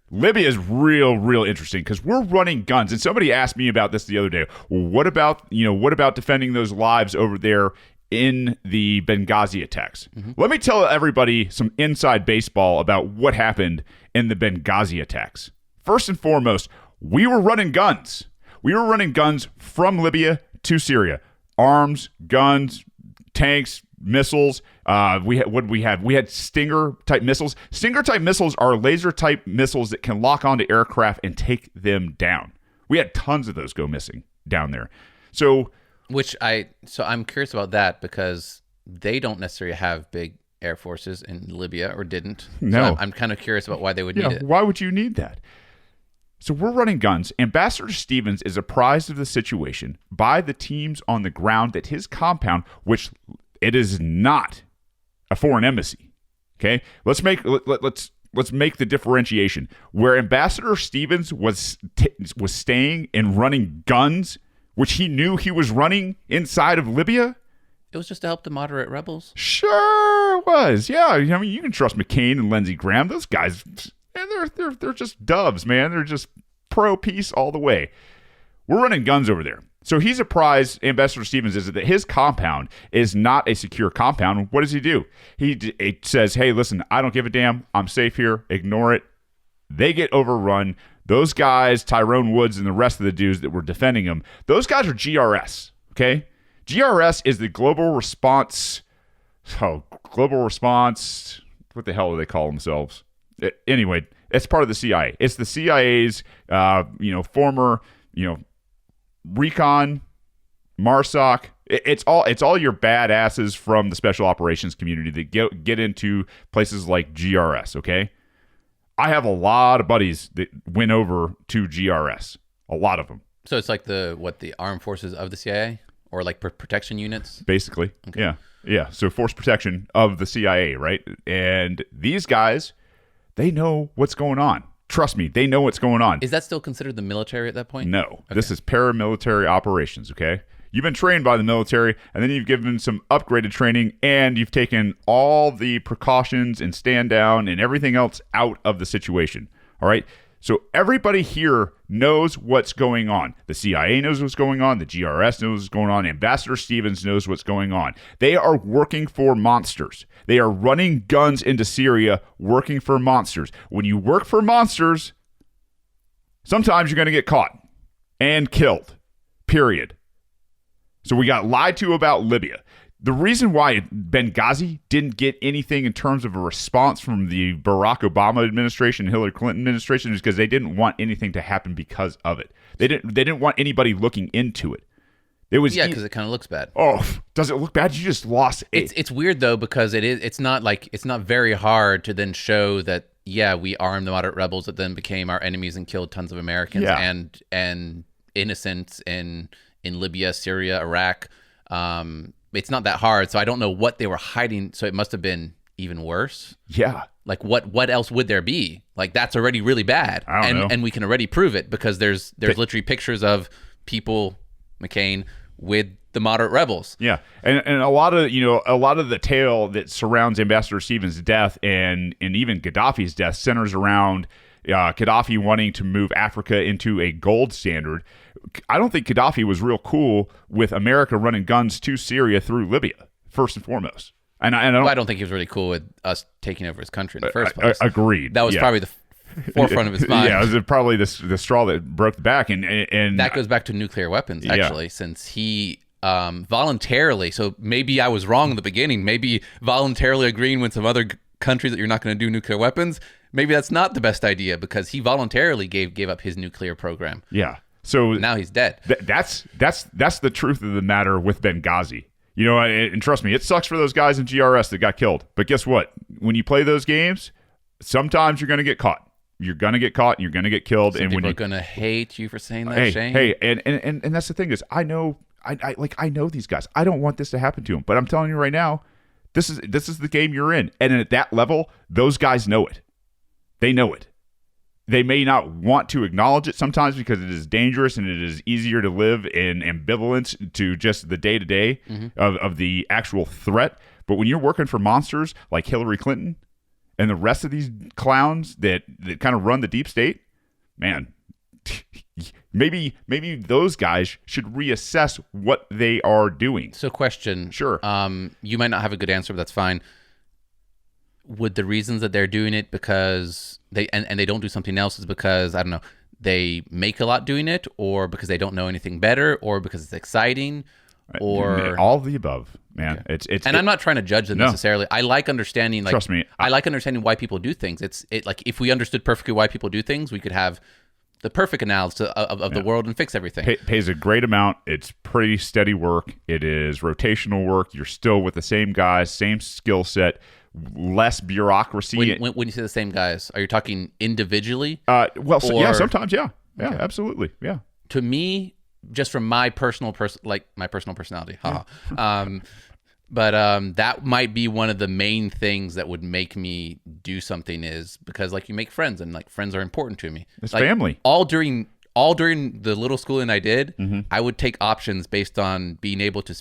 Libya is real interesting because we're running guns. And somebody asked me about this the other day. Well, what about defending those lives over there in the Benghazi attacks? Let me tell everybody some inside baseball about what happened in the Benghazi attacks. First and foremost, we were running guns. We were running guns from Libya to Syria. Arms, guns, tanks, missiles. We had Stinger type missiles. Stinger type missiles are laser type missiles that can lock onto aircraft and take them down. We had tons of those go missing down there. So I'm curious about that because they don't necessarily have big air forces in Libya, or didn't. No. So I'm kind of curious about why they would need it. Why would you need that? So we're running guns. Ambassador Stevens is apprised of the situation by the teams on the ground that his compound, which it is not a foreign embassy. Okay, let's make the differentiation. Where Ambassador Stevens was staying and running guns, which he knew he was running inside of Libya. It was just to help the moderate rebels. Sure was. Yeah, I mean, you can trust McCain and Lindsey Graham. Those guys, man, they're just doves, man. They're just pro-peace all the way. We're running guns over there. So he's apprised, Ambassador Stevens is that his compound is not a secure compound. What does he do? He says, hey, listen, I don't give a damn. I'm safe here. Ignore it. They get overrun. Those guys, Tyrone Woods and the rest of the dudes that were defending him, those guys are GRS, okay? GRS is the Global Response, what the hell do they call themselves? Anyway, it's part of the CIA. It's the CIA's, former, recon, MARSOC. It's all your badasses from the special operations community that get into places like GRS, okay? I have a lot of buddies that went over to GRS. A lot of them. So it's like the armed forces of the CIA? Or like protection units? Basically. Okay. Yeah. So force protection of the CIA, right? And these guys, they know what's going on. Trust me, they know what's going on. Is that still considered the military at that point? No. Okay. This is paramilitary operations, okay? You've been trained by the military, and then you've given some upgraded training, and you've taken all the precautions and stand down and everything else out of the situation, all right? So everybody here knows what's going on. The CIA knows what's going on. The GRS knows what's going on. Ambassador Stevens knows what's going on. They are working for monsters. They are running guns into Syria, working for monsters. When you work for monsters, sometimes you're going to get caught and killed, period. So we got lied to about Libya. The reason why Benghazi didn't get anything in terms of a response from the Barack Obama administration and Hillary Clinton administration is because they didn't want anything to happen because of it. They didn't want anybody looking into it. It was because it kind of looks bad. Oh, does it look bad? You just lost it. It's weird though because it's not very hard to then show that we armed the moderate rebels that then became our enemies and killed tons of Americans and innocents in Libya, Syria, Iraq. It's not that hard, so I don't know what they were hiding. So it must have been even worse. Yeah. Like what else would there be? Like that's already really bad, I don't know. And we can already prove it because there's literally pictures of people, McCain, with the moderate rebels. Yeah, and a lot of the tale that surrounds Ambassador Stevens' death and even Gaddafi's death centers around Gaddafi wanting to move Africa into a gold standard. I don't think Gaddafi was real cool with America running guns to Syria through Libya, first and foremost. And I don't think he was really cool with us taking over his country in the first place. Agreed. That was probably the forefront of his mind. Yeah, it was probably the straw that broke the back. And that goes back to nuclear weapons, actually, since he voluntarily, so maybe I was wrong in the beginning, maybe voluntarily agreeing with some other countries that you're not going to do nuclear weapons, maybe that's not the best idea because he voluntarily gave up his nuclear program. Yeah. So now he's dead. That's the truth of the matter with Benghazi. And trust me, it sucks for those guys in GRS that got killed. But guess what? When you play those games, sometimes you're going to get caught. You're going to get caught and you're going to get killed. Some and people are going to hate you for saying that, Shane. Hey, and that's the thing is, I know these guys. I don't want this to happen to them. But I'm telling you right now, this is the game you're in. And at that level, those guys know it. They know it. They may not want to acknowledge it sometimes because it is dangerous and it is easier to live in ambivalence to just the day-to-day of the actual threat. But when you're working for monsters like Hillary Clinton and the rest of these clowns that kind of run the deep state, man, maybe those guys should reassess what they are doing. So question. Sure. You might not have a good answer, but that's fine. Would the reasons that they're doing it because they and they don't do something else is because, I don't know, they make a lot doing it, or because they don't know anything better, or because it's exciting, or all of the above, man. Okay. I'm not trying to judge them necessarily. I like understanding, like, trust me, I like understanding why people do things. Like, if we understood perfectly why people do things, we could have the perfect analysis of the world and fix everything. Pays a great amount. It's pretty steady work. It is rotational work. You're still with the same guys, same skill set, less bureaucracy. When you say the same guys, are you talking individually? Yeah, sometimes, yeah. Yeah, okay. Absolutely, yeah. To me, just from my personal personality, but that might be one of the main things that would make me do something, is because, like, you make friends, and, like, friends are important to me. It's like, family. All during the little schooling I did, I would take options based on being able to,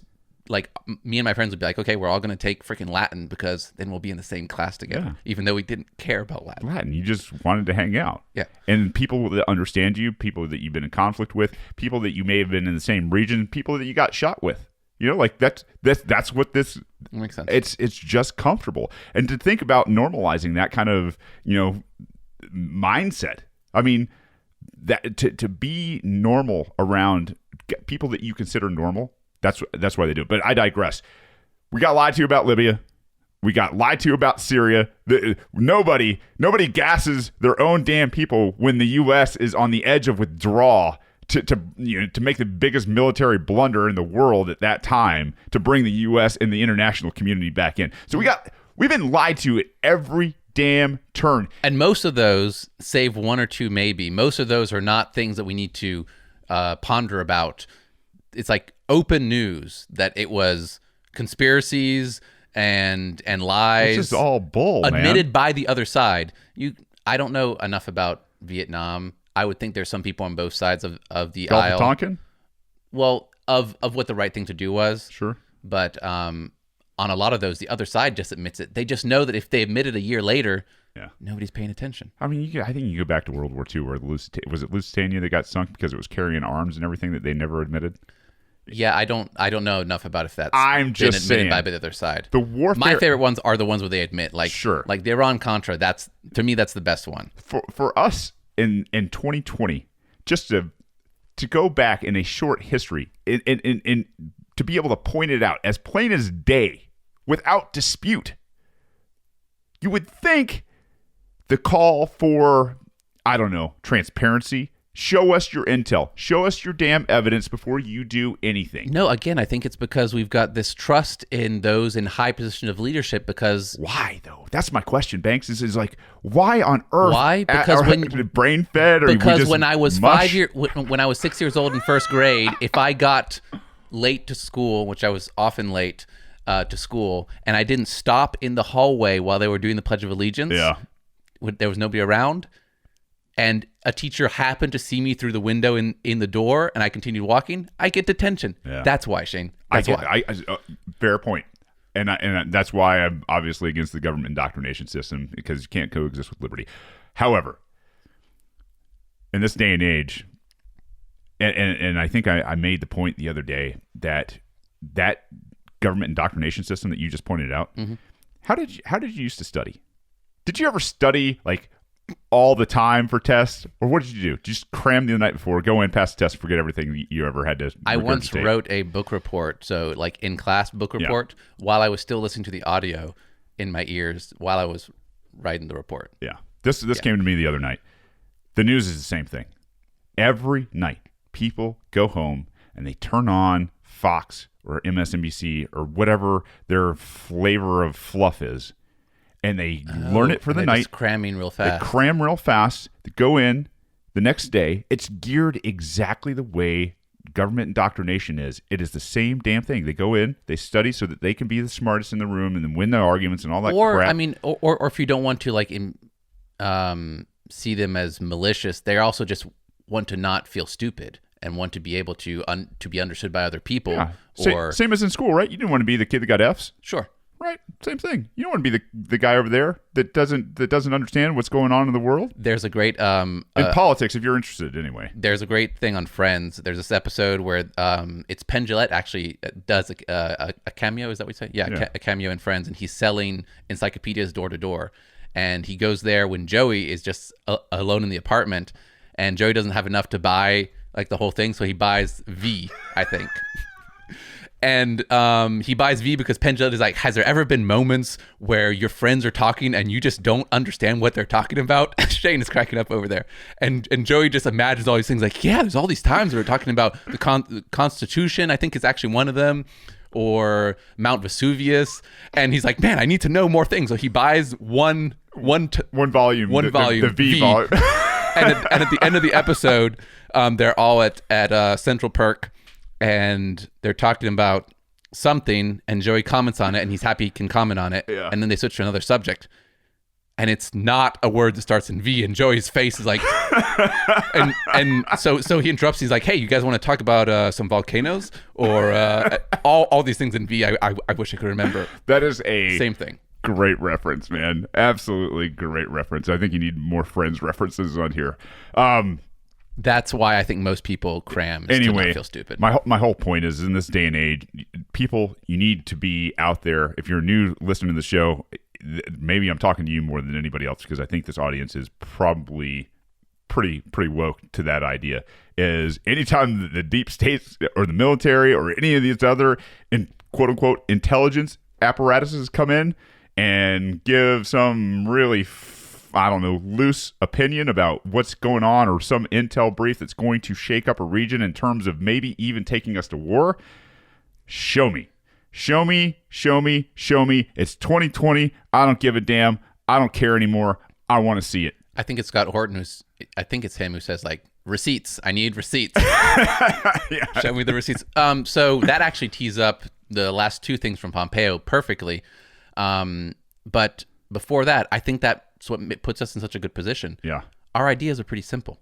like, me and my friends would be like, okay, we're all going to take freaking Latin because then we'll be in the same class together, even though we didn't care about Latin. You just wanted to hang out. Yeah. And people that understand you, people that you've been in conflict with, people that you may have been in the same region, people that you got shot with. You know, like that's what this makes sense. It's just comfortable. And to think about normalizing that kind of, mindset. I mean, that to be normal around people that you consider normal, that's why they do it. But I digress. We got lied to about Libya. We got lied to about Syria. Nobody gasses their own damn people when the U.S. is on the edge of withdrawal to make the biggest military blunder in the world at that time, to bring the U.S. and the international community back in. So we've been lied to at every damn turn. And most of those, save one or two maybe, most of those are not things that we need to ponder about. It's like open news that it was conspiracies and lies. It's just all bull, admitted man. by the other side. I don't know enough about Vietnam. I would think there's some people on both sides of the Gulf aisle. of Tonkin? Well, of what the right thing to do was. Sure. But on a lot of those, the other side just admits it. They just know that if they admit it a year later, nobody's paying attention. I mean, I think you go back to World War II, where was it Lusitania that got sunk because it was carrying arms and everything that they never admitted? Yeah, I don't know enough about if that's I'm just been admitted saying, by the other side. The warfare. My favorite ones are the ones where they admit, like, sure, like the Iran-Contra. That's, to me, that's the best one. For us in 2020, just to go back in a short history, in to be able to point it out as plain as day without dispute, you would think the call for, I don't know, transparency. Show us your intel. Show us your damn evidence before you do anything. No, again, I think it's because we've got this trust in those in high position of leadership. Because why though? That's my question, Banks. Is like, why on earth? Why? Because when brain fed, or because we just when I was when I was 6 years old in first grade, if I got late to school, which I was often late to school, and I didn't stop in the hallway while they were doing the Pledge of Allegiance, there was nobody around, and a teacher happened to see me through the window in the door, and I continued walking, I get detention. Yeah. That's why, Shane. That's why. Fair point. And that's why I'm obviously against the government indoctrination system, because you can't coexist with liberty. However, in this day and age, and I think I made the point the other day that government indoctrination system that you just pointed out, how did you used to study? Did you ever study like all the time for tests, or what did you do? Did you just cram the night before, go in, pass the test, forget everything you ever had to? I once wrote a book report, so like in class book report, while I was still listening to the audio in my ears while I was writing the report. Yeah, this came to me the other night. The news is the same thing. Every night, people go home and they turn on Fox or MSNBC or whatever their flavor of fluff is, and they learn it for the night. Just cramming real fast. They cram real fast. They go in the next day. It's geared exactly the way government indoctrination is. It is the same damn thing. They go in, they study so that they can be the smartest in the room and then win the arguments and all that crap. I mean, or if you don't want to like see them as malicious, they also just want to not feel stupid and want to be able to be understood by other people. Yeah. Same as in school, right? You didn't want to be the kid that got Fs. Sure. Right, same thing. You don't want to be the guy over there that doesn't understand what's going on in the world. There's a great In politics, if you're interested, anyway. there's a great thing on Friends. There's this episode where it's Penn Jillette actually does a cameo. Is that what you say? Yeah, a cameo in Friends, and he's selling encyclopedias door to door. And he goes there when Joey is just alone in the apartment, and Joey doesn't have enough to buy like the whole thing, so he buys V, I think. And he buys V because Penn Jillette is like, has there ever been moments where your friends are talking and you just don't understand what they're talking about? Shane is cracking up over there. And Joey just imagines all these things like, yeah, there's all these times where we're talking about the Constitution, I think is actually one of them, or Mount Vesuvius. And he's like, man, I need to know more things. So he buys one volume. The V volume. and at the end of the episode, they're all at Central Perk, and they're talking about something, and Joey comments on it, and he's happy he can comment on it. Yeah. And then they switch to another subject, and it's not a word that starts in V, and Joey's face is like, and so he interrupts. He's like, hey, you guys want to talk about some volcanoes or all these things in V? I wish I could remember. That is a same thing. Great reference, man. Absolutely great reference. I think you need more Friends references on here. That's why I think most people cram. Anyway, to not feel stupid. My whole point is, in this day and age, people, you need to be out there. If you're new listening to the show, maybe I'm talking to you more than anybody else, because I think this audience is probably pretty woke to that idea. Is anytime the deep states or the military or any of these other quote unquote intelligence apparatuses come in and give some really loose opinion about what's going on, or some intel brief that's going to shake up a region in terms of maybe even taking us to war, show me. It's 2020. I don't give a damn. I don't care anymore. I want to see it. I think it's Scott Horton I think it's him who says like, receipts. I need receipts. Yeah. Show me the receipts. So that actually tees up the last two things from Pompeo perfectly. But before that, I think that's what puts us in such a good position. Yeah. Our ideas are pretty simple.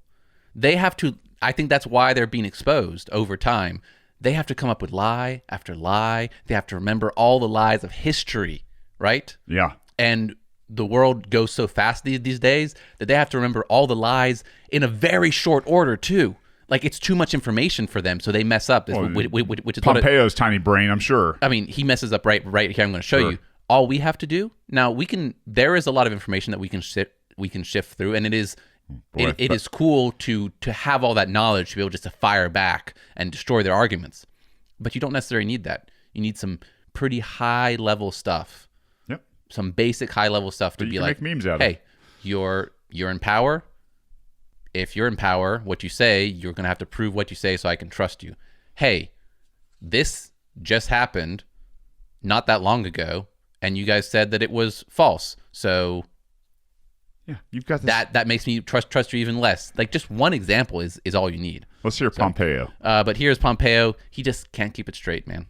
They have to, I think that's why they're being exposed over time. They have to come up with lie after lie. They have to remember all the lies of history, right? Yeah. And the world goes so fast these days that they have to remember all the lies in a very short order too. Like, it's too much information for them, so they mess up. Which is Pompeo's tiny brain, I'm sure. I mean, he messes up right here. I'm going to show you. All we have to do now, there is a lot of information that we can shift through, and it is cool to have all that knowledge to be able just to fire back and destroy their arguments. But you don't necessarily need that. You need some pretty high level stuff. Yep. Some basic high level stuff to be like, make memes out of. Hey, you're in power. If you're in power, what you say, you're going to have to prove what you say so I can trust you. Hey, this just happened not that long ago, and you guys said that it was false. So yeah, you've got this. That makes me trust you even less. Like, just one example is all you need. Let's hear Pompeo. But here's Pompeo. He just can't keep it straight, man.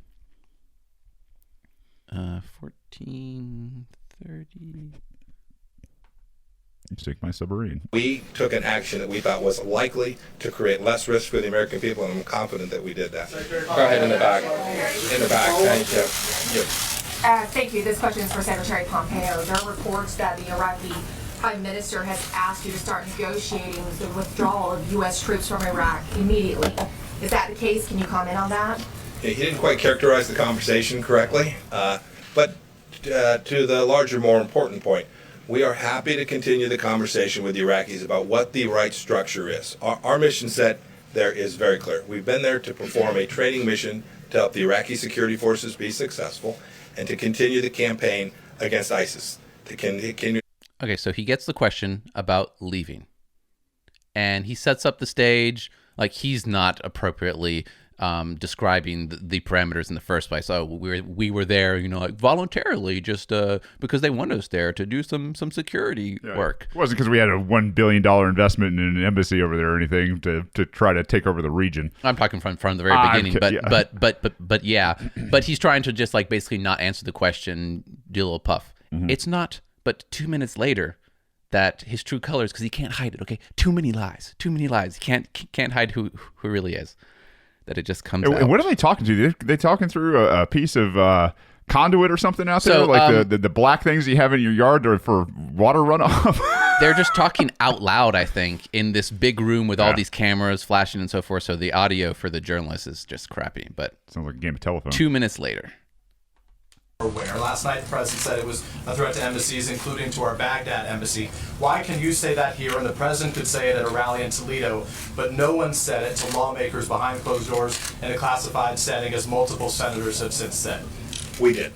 1430. You take my submarine. We took an action that we thought was likely to create less risk for the American people, and I'm confident that we did that. Go ahead in the back. In the back, thank you. Thank you. This question is for Secretary Pompeo. There are reports that the Iraqi Prime Minister has asked you to start negotiating the withdrawal of U.S. troops from Iraq immediately. Is that the case? Can you comment on that? He didn't quite characterize the conversation correctly, but to the larger, more important point, we are happy to continue the conversation with the Iraqis about what the right structure is. Our mission set there is very clear. We've been there to perform a training mission to help the Iraqi security forces be successful and to continue the campaign against ISIS. Okay, so he gets the question about leaving. And he sets up the stage like he's not appropriately describing the parameters in the first place. Oh, we were there, like voluntarily, just because they wanted us there to do some security work. It wasn't because we had a $1 billion investment in an embassy over there or anything to try to take over the region. I'm talking from the very beginning, but yeah. But he's trying to just like basically not answer the question, do a little puff. Mm-hmm. It's not, but 2 minutes later, that his true colors, because he can't hide it. Okay, too many lies. He can't hide who really is. That it just comes out. And what are they talking to? They talking through a piece of conduit or something out there, So, like the black things you have in your yard or for water runoff? They're just talking out loud, I think, in this big room with all these cameras flashing and so forth. So the audio for the journalists is just crappy. But Sounds like a game of telephone. 2 minutes later. Aware. Last night, the president said it was a threat to embassies, including to our Baghdad embassy. Why can you say that here, and the president could say it at a rally in Toledo, but no one said it to lawmakers behind closed doors in a classified setting, as multiple senators have since said? We did.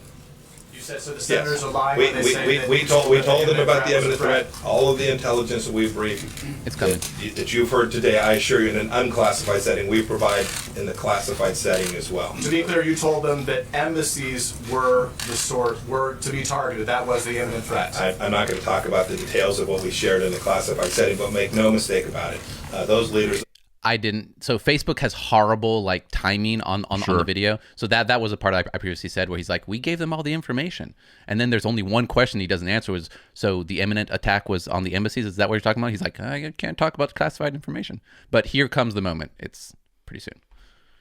You said so. The senators are lying We, when they say that we told them about the was a imminent threat. All of the intelligence that we've briefed, It's coming. that you've heard today, I assure you, in an unclassified setting, we provide in the classified setting as well. To be clear, you told them that embassies were to be targeted. That was the imminent threat. I'm not going to talk about the details of what we shared in the classified setting, but make no mistake about it. Those leaders. I didn't. So Facebook has horrible like timing on the video. So that was a part I previously said where he's like, we gave them all the information, and then there's only one question he doesn't answer was, so the imminent attack was on the embassies. Is that what you're talking about? He's like, I can't talk about classified information. But here comes the moment. It's pretty soon.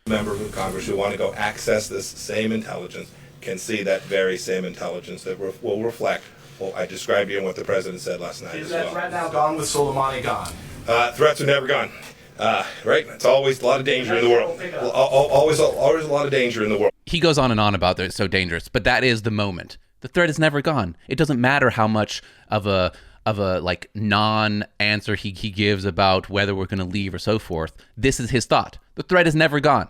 Members of Congress who want to go access this same intelligence can see that very same intelligence that will reflect what I described you and what the president said last night Is as that well. threat now gone with Soleimani gone? Threats are never gone. Right? It's always a lot of danger in the world. Always a lot of danger in the world. He goes on and on about that it's so dangerous, but that is the moment. The threat is never gone. It doesn't matter how much of a like non-answer he gives about whether we're going to leave or so forth. This is his thought. The threat is never gone.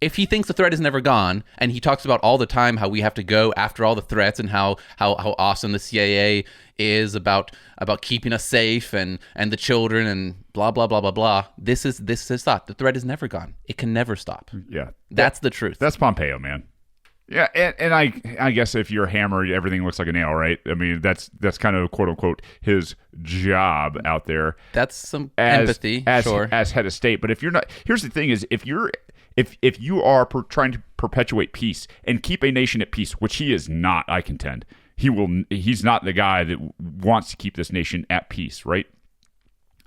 If he thinks the threat is never gone, and he talks about all the time how we have to go after all the threats and how awesome the CIA is about keeping us safe and the children and blah blah blah blah blah, this is his thought. The threat is never gone. It can never stop. Yeah, That's the truth. That's Pompeo, man. Yeah, and I guess if you're hammered, everything looks like a nail, right? I mean, that's kind of quote unquote his job out there. That's some as, empathy, as, sure. as head of state. But if you're not, here's the thing: is if you are trying to perpetuate peace and keep a nation at peace, which he is not, I contend, he's not the guy that wants to keep this nation at peace, right?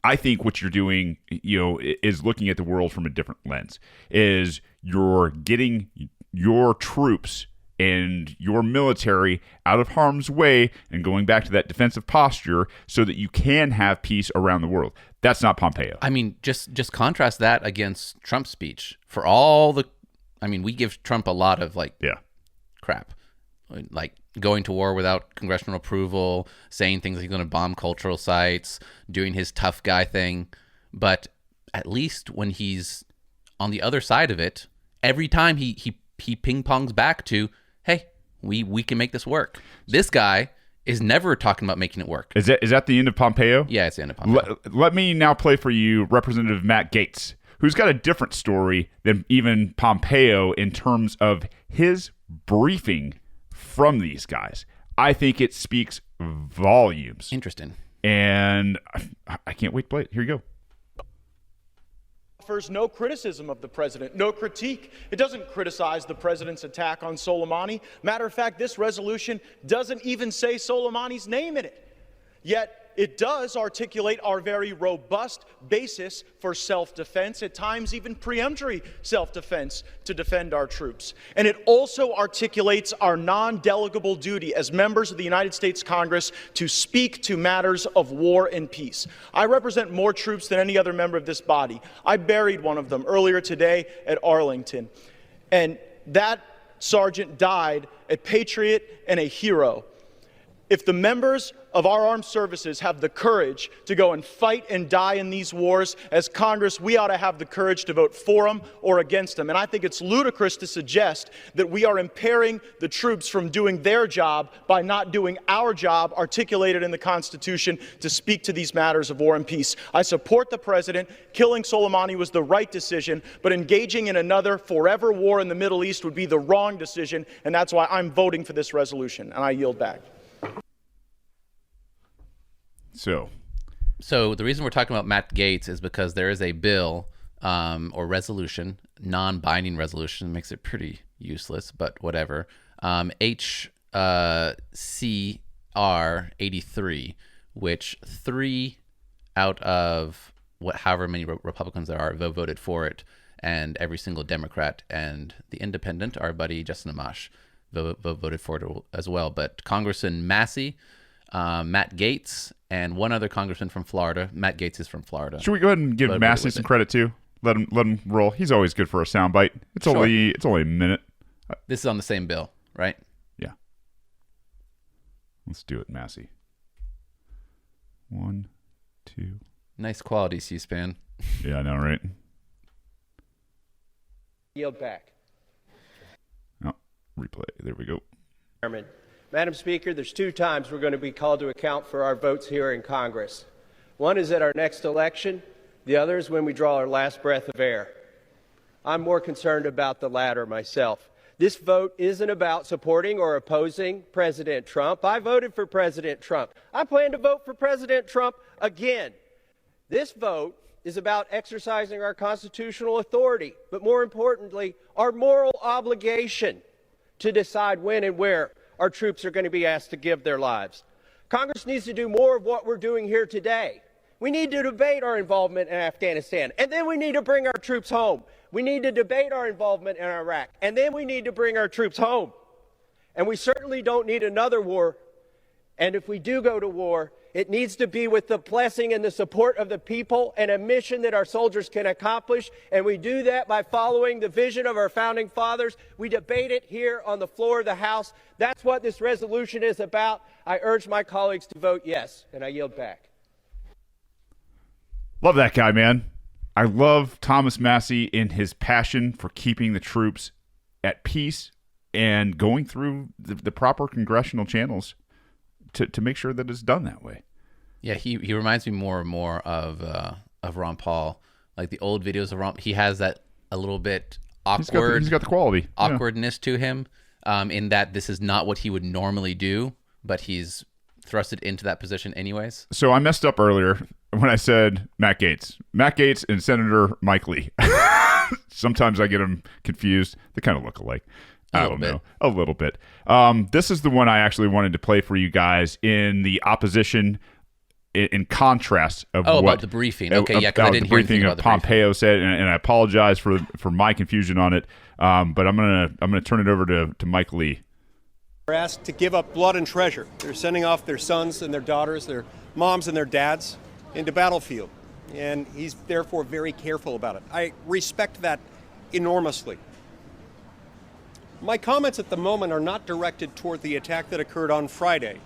I think what you're doing, is looking at the world from a different lens. Is you're getting your troops and your military out of harm's way and going back to that defensive posture so that you can have peace around the world. That's not Pompeo. I mean, just contrast that against Trump's speech. For all the, we give Trump a lot of crap, like going to war without congressional approval, saying things like he's going to bomb cultural sites, doing his tough guy thing. But at least when he's on the other side of it, every time he ping pongs back to, hey, we can make this work. This guy is never talking about making it work. Is that the end of Pompeo? Yeah, it's the end of Pompeo. Let me now play for you Representative Matt Gaetz, who's got a different story than even Pompeo in terms of his briefing from these guys. I think it speaks volumes. Interesting. And I can't wait to play it. Here you go. Offers no criticism of the president, no critique. It doesn't criticize the president's attack on Soleimani. Matter of fact, this resolution doesn't even say Soleimani's name in it. Yet it does articulate our very robust basis for self-defense, at times even preemptory self-defense to defend our troops. And it also articulates our non-delegable duty as members of the United States Congress to speak to matters of war and peace. I represent more troops than any other member of this body. I buried one of them earlier today at Arlington. And that sergeant died a patriot and a hero. If the members of our armed services have the courage to go and fight and die in these wars, as Congress, we ought to have the courage to vote for them or against them. And I think it's ludicrous to suggest that we are impairing the troops from doing their job by not doing our job articulated in the Constitution to speak to these matters of war and peace. I support the president. Killing Soleimani was the right decision, but engaging in another forever war in the Middle East would be the wrong decision, and that's why I'm voting for this resolution, and I yield back. So the reason we're talking about Matt Gaetz is because there is a bill or resolution, non-binding resolution, makes it pretty useless, but whatever. HCR 83, which 3 out of however many Republicans there are voted for it, and every single Democrat and the Independent, our buddy Justin Amash, voted for it as well. But Congressman Massey, Matt Gaetz, and one other congressman from Florida. Matt Gaetz is from Florida. Should we go ahead and give Massey some credit too? Let him roll. He's always good for a soundbite. It's only a minute. This is on the same bill, right? Yeah. Let's do it, Massey. 1, 2. Nice quality, C-SPAN. Yeah, I know, right? Yield back. Oh, replay. There we go. Chairman. Madam Speaker, there's 2 times we're going to be called to account for our votes here in Congress. One is at our next election. The other is when we draw our last breath of air. I'm more concerned about the latter myself. This vote isn't about supporting or opposing President Trump. I voted for President Trump. I plan to vote for President Trump again. This vote is about exercising our constitutional authority, but more importantly, our moral obligation to decide when and where our troops are going to be asked to give their lives. Congress needs to do more of what we're doing here today. We need to debate our involvement in Afghanistan, and then we need to bring our troops home. We need to debate our involvement in Iraq, and then we need to bring our troops home. And we certainly don't need another war. And if we do go to war, it needs to be with the blessing and the support of the people and a mission that our soldiers can accomplish. And we do that by following the vision of our founding fathers. We debate it here on the floor of the House. That's what this resolution is about. I urge my colleagues to vote yes, and I yield back. Love that guy, man. I love Thomas Massey in his passion for keeping the troops at peace and going through the proper congressional channels to make sure that it's done that way. Yeah, he reminds me more and more of Ron Paul. Like the old videos of Ron, he has that a little bit awkward. He's got the quality. Awkwardness to him, in that this is not what he would normally do, but he's thrusted into that position anyways. So I messed up earlier when I said Matt Gaetz. Matt Gaetz and Senator Mike Lee. Sometimes I get them confused. They kind of look alike. I don't know. A little bit. This is the one I actually wanted to play for you guys in the opposition, in contrast of what about the briefing. Okay, yeah, because I didn't hear anything about the Pompeo said, and I apologize for my confusion on it. But I'm gonna turn it over to Mike Lee. They're asked to give up blood and treasure. They're sending off their sons and their daughters, their moms and their dads into battlefield. And he's therefore very careful about it. I respect that enormously. My comments at the moment are not directed toward the attack that occurred on Friday.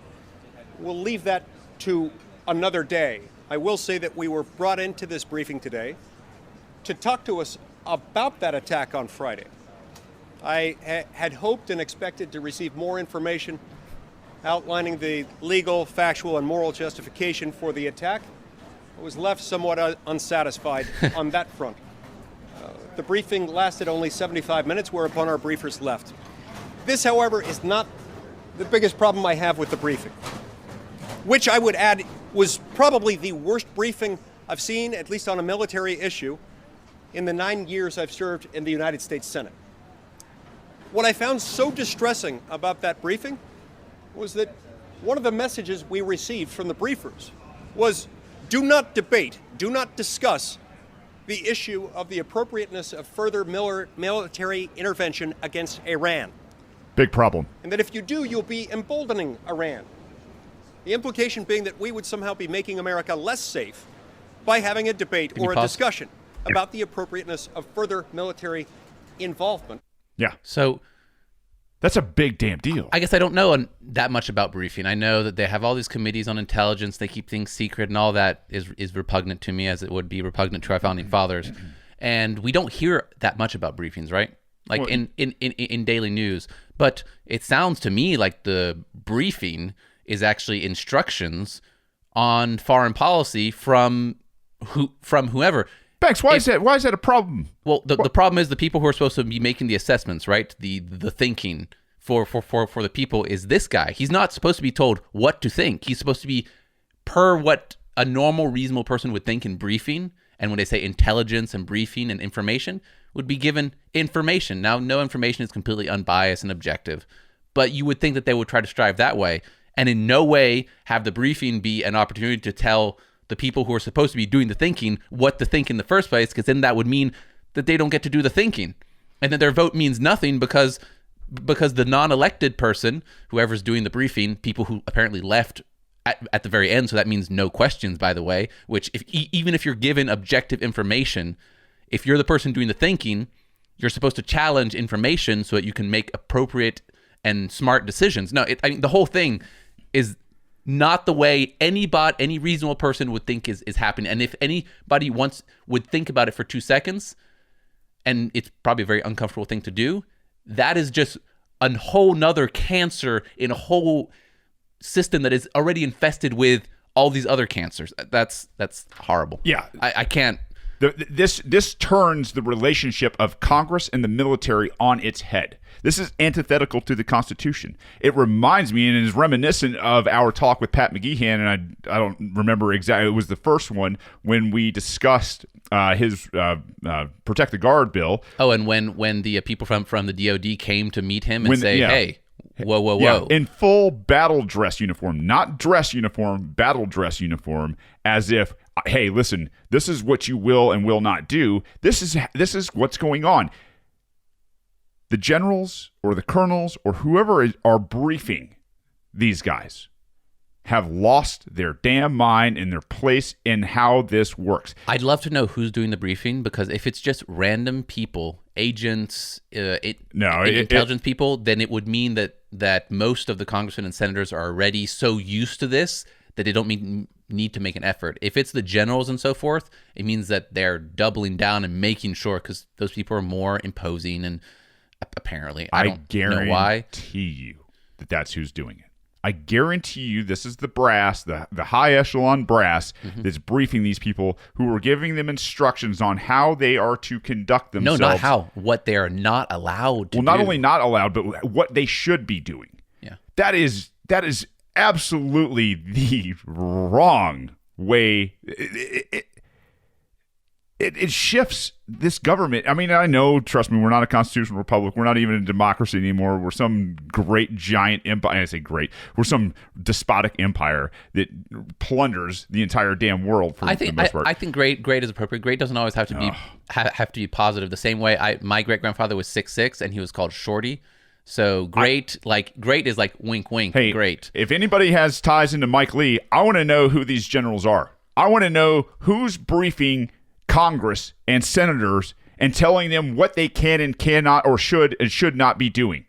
We'll leave that to another day. I will say that we were brought into this briefing today to talk to us about that attack on Friday. I had hoped and expected to receive more information outlining the legal, factual, and moral justification for the attack. I was left somewhat unsatisfied on that front. The briefing lasted only 75 minutes, whereupon our briefers left. This, however, is not the biggest problem I have with the briefing, which I would add was probably the worst briefing I've seen, at least on a military issue, in the 9 years I've served in the United States Senate. What I found so distressing about that briefing was that one of the messages we received from the briefers was, do not debate, do not discuss the issue of the appropriateness of further military intervention against Iran. Big problem. And that if you do, you'll be emboldening Iran. The implication being that we would somehow be making America less safe by having a debate or a discussion about the appropriateness of further military involvement. Yeah. So that's a big damn deal. I guess I don't know that much about briefing. I know that they have all these committees on intelligence. They keep things secret, and all that is repugnant to me, as it would be repugnant to our founding fathers. And we don't hear that much about briefings, right? Like in daily news. But it sounds to me like the briefing is actually instructions on foreign policy from whoever. Banks, why is that a problem? Well, the problem is the people who are supposed to be making the assessments, right? The thinking for the people is this guy. He's not supposed to be told what to think. He's supposed to be per what a normal, reasonable person would think in briefing. And when they say intelligence and briefing and information, would be given information. Now, no information is completely unbiased and objective, but you would think that they would try to strive that way, and in no way have the briefing be an opportunity to tell the people who are supposed to be doing the thinking what to think in the first place, because then that would mean that they don't get to do the thinking, and that their vote means nothing because because the non-elected person, whoever's doing the briefing, people who apparently left at the very end, so that means no questions, by the way, which even if you're given objective information, if you're the person doing the thinking, you're supposed to challenge information so that you can make appropriate and smart decisions. No, I mean, the whole thing is not the way any reasonable person would think is happening. And if anybody would think about it for 2 seconds, and it's probably a very uncomfortable thing to do, that is just a whole nother cancer in a whole system that is already infested with all these other cancers. That's horrible. Yeah. I can't. This turns the relationship of Congress and the military on its head. This is antithetical to the Constitution. It reminds me and is reminiscent of our talk with Pat McGeehan, and I don't remember exactly. It was the first one when we discussed his Protect the Guard bill. Oh, and when the people from the DOD came to meet him and say, hey, whoa. Yeah, in full battle dress uniform, not dress uniform, battle dress uniform, as if, hey, listen, this is what you will and will not do. This is what's going on. The generals or the colonels or whoever are briefing these guys have lost their damn mind in their place in how this works. I'd love to know who's doing the briefing, because if it's just random people, agents, intelligence people, then it would mean that most of the congressmen and senators are already so used to this that they don't need to make an effort. If it's the generals and so forth, it means that they're doubling down and making sure, because those people are more imposing, and apparently I don't know why. Guarantee you that's who's doing it. I guarantee you this is the brass, the high echelon brass that's briefing these people, who are giving them instructions on how they are to conduct themselves. No, not how. What they are not allowed to do. Well, not only not allowed, but what they should be doing. Yeah. That is absolutely the wrong way. It shifts this government. I mean, I know, trust me, we're not a constitutional republic. We're not even a democracy anymore. We're some great giant empire. I say great. We're some despotic empire that plunders the entire damn world for the most part. I think great is appropriate. Great doesn't always have to be have to be positive. The same way my great-grandfather was 6'6", and he was called Shorty. So great is like wink, wink. Hey, great. If anybody has ties into Mike Lee, I want to know who these generals are. I want to know who's briefing Congress and senators and telling them what they can and cannot or should and should not be doing.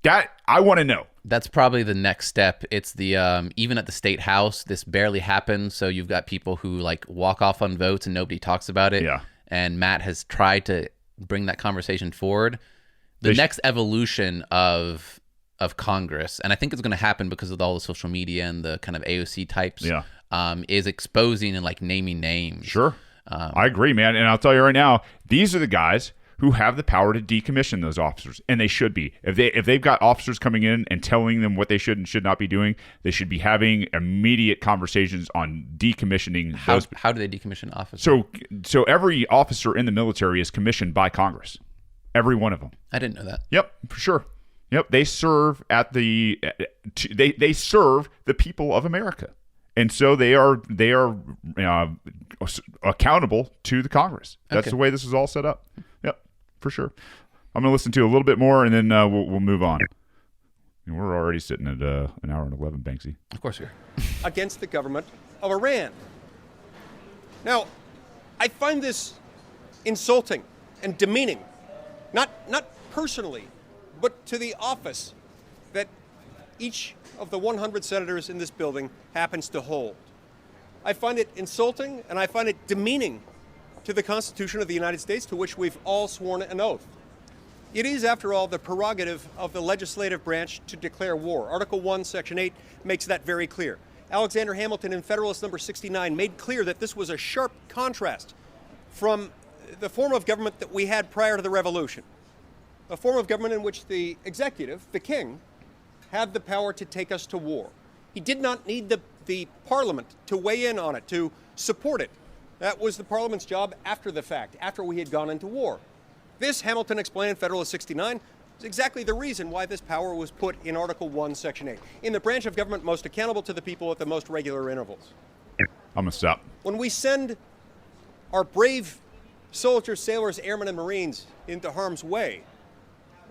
That I want to know. That's probably the next step. It's the even at the state house, this barely happens. So you've got people who like walk off on votes and nobody talks about it. Yeah. And Matt has tried to bring that conversation forward. The next evolution of Congress, and I think it's going to happen because of all the social media and the kind of AOC types, is exposing and like naming names. Sure. I agree, man. And I'll tell you right now, these are the guys who have the power to decommission those officers, and they should be. If they've got officers coming in and telling them what they should and should not be doing, they should be having immediate conversations on decommissioning those. How do they decommission officers? So every officer in the military is commissioned by Congress. Every one of them. I didn't know that. Yep, for sure. Yep, they serve they serve the people of America. And so they are accountable to the Congress. That's the way this is all set up. Yep, for sure. I'm going to listen to a little bit more, and then we'll move on. We're already sitting at an hour and 11, Banksy. Of course we are. Against the government of Iran. Now, I find this insulting and demeaning, not personally, but to the office that each of the 100 senators in this building happens to hold. I find it insulting, and I find it demeaning to the Constitution of the United States, to which we've all sworn an oath. It is, after all, the prerogative of the legislative branch to declare war. Article 1, Section 8 makes that very clear. Alexander Hamilton in Federalist Number 69 made clear that this was a sharp contrast from the form of government that we had prior to the Revolution, a form of government in which the executive, the king, had the power to take us to war. He did not need the Parliament to weigh in on it, to support it. That was the Parliament's job after the fact, after we had gone into war. This, Hamilton explained in Federalist 69, is exactly the reason why this power was put in Article 1, Section 8, in the branch of government most accountable to the people at the most regular intervals. I'm going to stop. When we send our brave soldiers, sailors, airmen, and Marines into harm's way,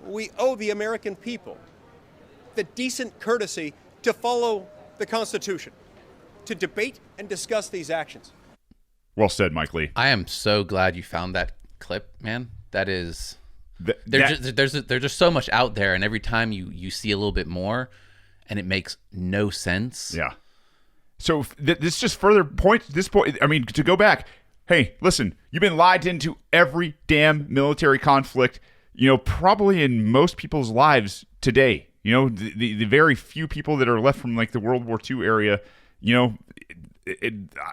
we owe the American people the decent courtesy to follow the Constitution, to debate and discuss these actions. Well said, Mike Lee. I am so glad you found that clip, man. That is... There's just so much out there, and every time you see a little bit more, and it makes no sense. Yeah. So this just further points this point. I mean, to go back, hey, listen, you've been lied into every damn military conflict, probably in most people's lives today. The very few people that are left from like the World War II area,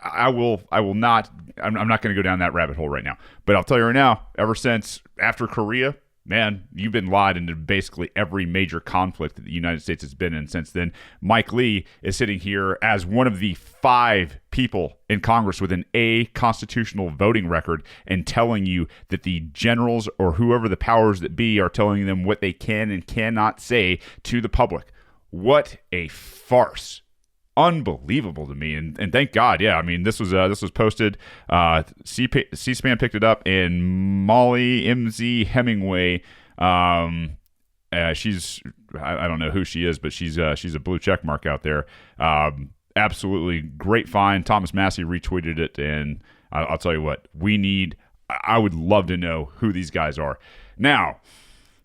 I will not. I'm not going to go down that rabbit hole right now. But I'll tell you right now, ever since after Korea, man, you've been lied into basically every major conflict that the United States has been in since then. Mike Lee is sitting here as one of the 5 people in Congress with an A constitutional voting record and telling you that the generals or whoever the powers that be are telling them what they can and cannot say to the public. What a farce. Unbelievable to me, and thank God. Yeah, I mean, this was posted. C-SPAN picked it up, and Molly MZ Hemingway. She's I don't know who she is, but she's a blue check mark out there. Absolutely great find. Thomas Massey retweeted it, and I'll tell you what, I would love to know who these guys are. Now,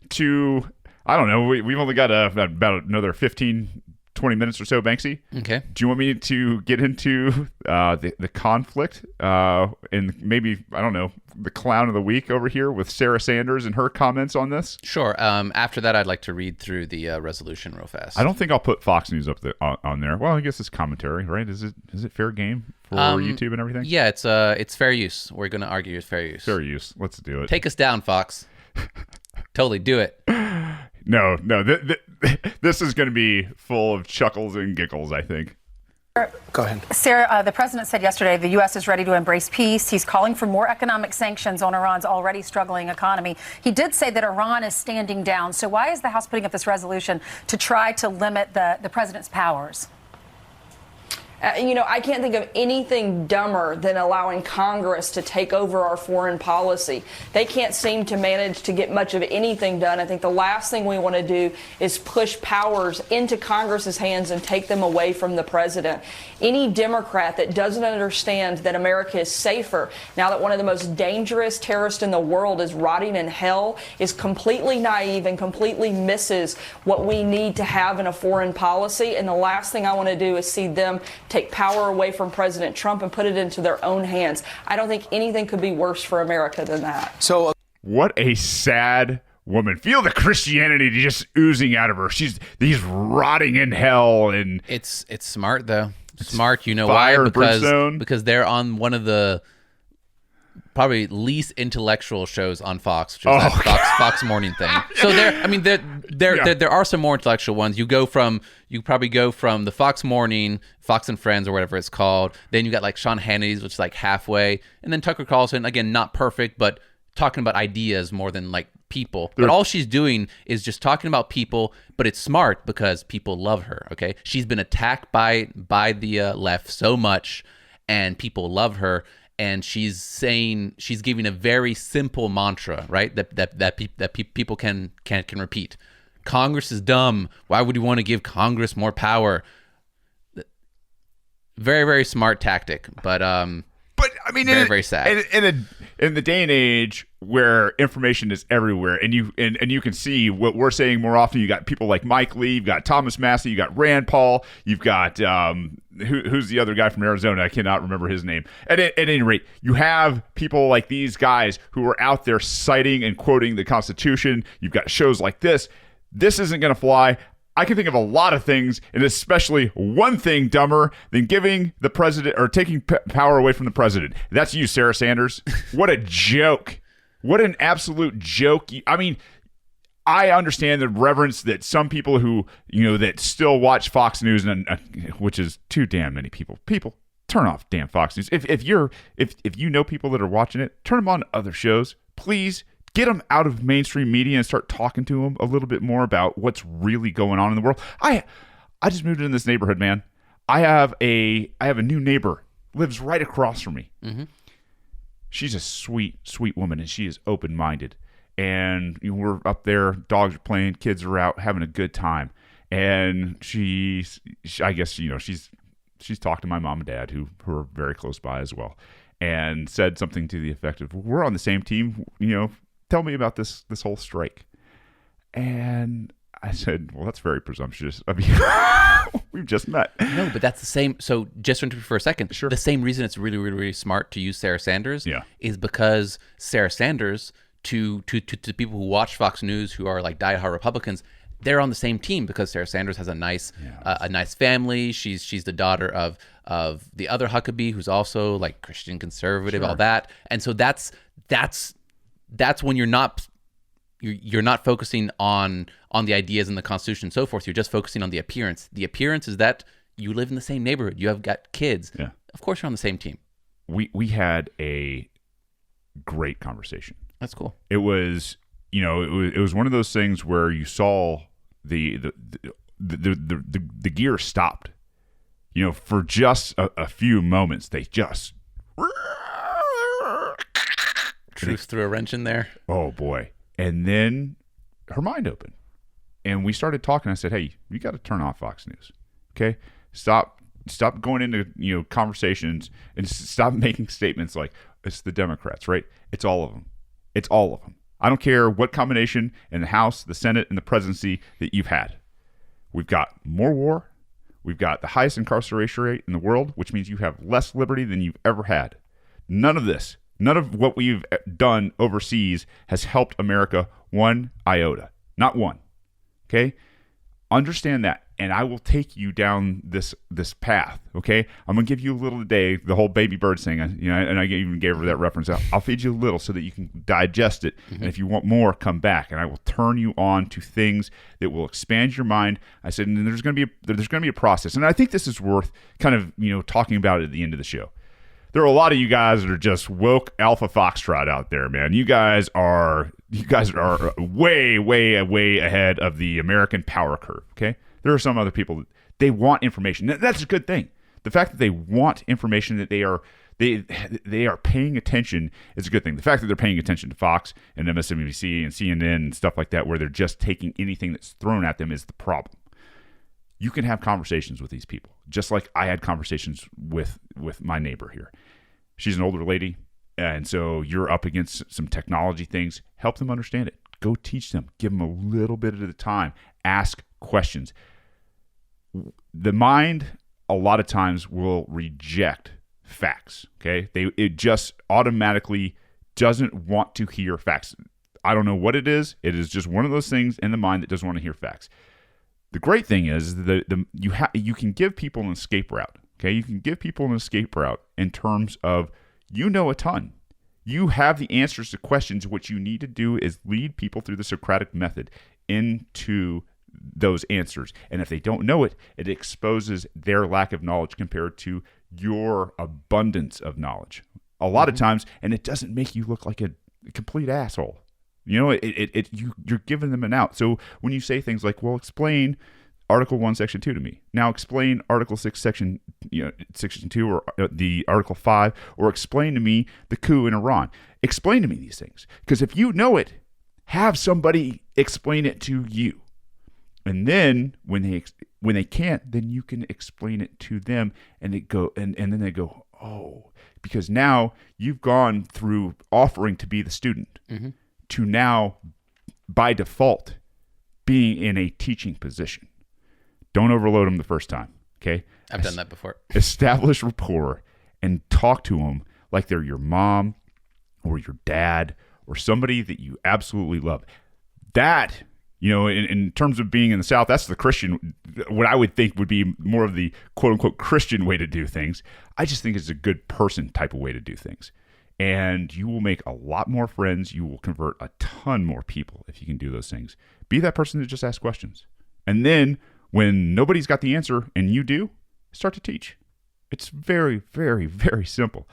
I don't know. We've only got about another 15. 20 minutes or so, Banksy. Okay. Do you want me to get into the conflict and maybe, I don't know, the clown of the week over here with Sarah Sanders and her comments on this? Sure. After that, I'd like to read through the resolution real fast. I don't think I'll put Fox News up on there. Well, I guess it's commentary, right? Is it fair game for YouTube and everything? Yeah, it's fair use. We're going to argue it's fair use. Fair use. Let's do it. Take us down, Fox. Totally do it. No. This is going to be full of chuckles and giggles, I think. Go ahead. Sarah, the president said yesterday the U.S. is ready to embrace peace. He's calling for more economic sanctions on Iran's already struggling economy. He did say that Iran is standing down. So why is the House putting up this resolution to try to limit the president's powers? I can't think of anything dumber than allowing Congress to take over our foreign policy. They can't seem to manage to get much of anything done. I think the last thing we want to do is push powers into Congress's hands and take them away from the president. Any Democrat that doesn't understand that America is safer now that one of the most dangerous terrorists in the world is rotting in hell is completely naive and completely misses what we need to have in a foreign policy. And the last thing I want to do is see them take power away from President Trump and put it into their own hands. I don't think anything could be worse for America than that. So, what a sad woman. Feel the Christianity just oozing out of her. He's rotting in hell, and it's smart though. Smart, why? Because they're on one of the probably least intellectual shows on Fox, which is that Fox morning thing. So there are some more intellectual ones. You probably go from the Fox Morning, Fox and Friends, or whatever it's called. Then you got like Sean Hannity's, which is like halfway, and then Tucker Carlson, again, not perfect, but talking about ideas more than like people. But all she's doing is just talking about people, but it's smart because people love her. Okay, she's been attacked by the left so much, and people love her. And she's giving a very simple mantra, right? That people can repeat. Congress is dumb. Why would you want to give Congress more power? Very, very smart tactic, but I mean, very sad. In the day and age where information is everywhere, and you can see what we're saying more often. You got people like Mike Lee, you've got Thomas Massey, you got Rand Paul, you've got who's the other guy from Arizona? I cannot remember his name. At any rate, you have people like these guys who are out there citing and quoting the Constitution. You've got shows like this. This isn't going to fly. I can think of a lot of things, and especially one thing dumber than giving the president or taking power away from the president. That's you, Sarah Sanders. What a joke. What an absolute joke. I mean, I understand the reverence that some people who, that still watch Fox News, and which is too damn many people. People, turn off damn Fox News. If you know people that are watching it, turn them on to other shows. Please get them out of mainstream media and start talking to them a little bit more about what's really going on in the world. I just moved in this neighborhood, man. I have a new neighbor, lives right across from me. Mm-hmm. She's a sweet, sweet woman, and she is open-minded. and we're up there, dogs are playing, kids are out having a good time. And I guess, she's talked to my mom and dad, who are very close by as well, and said something to the effect of, we're on the same team, tell me about this whole strike. And I said, well, that's very presumptuous. I mean, we've just met. No, but that's the same. So just for a second, sure. The same reason it's really, really, really smart to use Sarah Sanders is because Sarah Sanders, to people who watch Fox News, who are like diehard Republicans, they're on the same team because Sarah Sanders has a nice family. She's the daughter of the other Huckabee, who's also like Christian conservative, all that. And so that's when you're not focusing on the ideas and the Constitution and so forth. You're just focusing on the appearance. The appearance is that you live in the same neighborhood. You have got kids. Yeah. Of course you're on the same team. We had a great conversation. That's cool. It was, it was one of those things where you saw the gear stopped. For just a few moments, they just Truth threw a wrench in there. Oh boy. And then her mind opened, and we started talking. I said, hey, you got to turn off Fox News. Okay. Stop going into, conversations, and stop making statements like it's the Democrats, right? It's all of them. It's all of them. I don't care what combination in the House, the Senate, and the presidency that you've had. We've got more war. We've got the highest incarceration rate in the world, which means you have less liberty than you've ever had. None of what we've done overseas has helped America one iota. Not one. Okay? Understand that, and I will take you down this path. Okay? I'm going to give you a little today, the whole baby bird thing, and I even gave her that reference. I'll feed you a little so that you can digest it, and if you want more, come back, and I will turn you on to things that will expand your mind. I said, and there's going to be a process, and I think this is worth kind of talking about at the end of the show. There are a lot of you guys that are just woke alpha foxtrot out there, man. You guys are way, way, way ahead of the American power curve, okay? There are some other people that they want information. That's a good thing. The fact that they want information, that they are paying attention, is a good thing. The fact that they're paying attention to Fox and MSNBC and CNN and stuff like that, where they're just taking anything that's thrown at them, is the problem. You can have conversations with these people, just like I had conversations with my neighbor here. She's an older lady, and so you're up against some technology things. Help them understand it. Go teach them. Give them a little bit at a time. Ask questions. The mind, a lot of times, will reject facts, okay? It just automatically doesn't want to hear facts. I don't know what it is. It is just one of those things in the mind that doesn't want to hear facts. The great thing is that you can give people an escape route. Okay, you can give people an escape route in terms of a ton. You have the answers to questions. What you need to do is lead people through the Socratic method into those answers. And if they don't know it, it exposes their lack of knowledge compared to your abundance of knowledge. A lot of times, and it doesn't make you look like a complete asshole. You're giving them an out. So when you say things like, well, explain Article 1, Section 2 to me. Now explain Article 6, Section 2, or the Article 5, or explain to me the coup in Iran. Explain to me these things. Because if you know it, have somebody explain it to you. And then when they can't, then you can explain it to them, and then they go, oh, because now you've gone through offering to be the student to now, by default, being in a teaching position. Don't overload them the first time, okay? I've done that before. Establish rapport and talk to them like they're your mom or your dad or somebody that you absolutely love. That, in terms of being in the South, that's the Christian, what I would think would be more of the quote-unquote Christian way to do things. I just think it's a good person type of way to do things. And you will make a lot more friends. You will convert a ton more people if you can do those things. Be that person that just asks questions. And then when nobody's got the answer and you do, start to teach. It's very, very, very simple.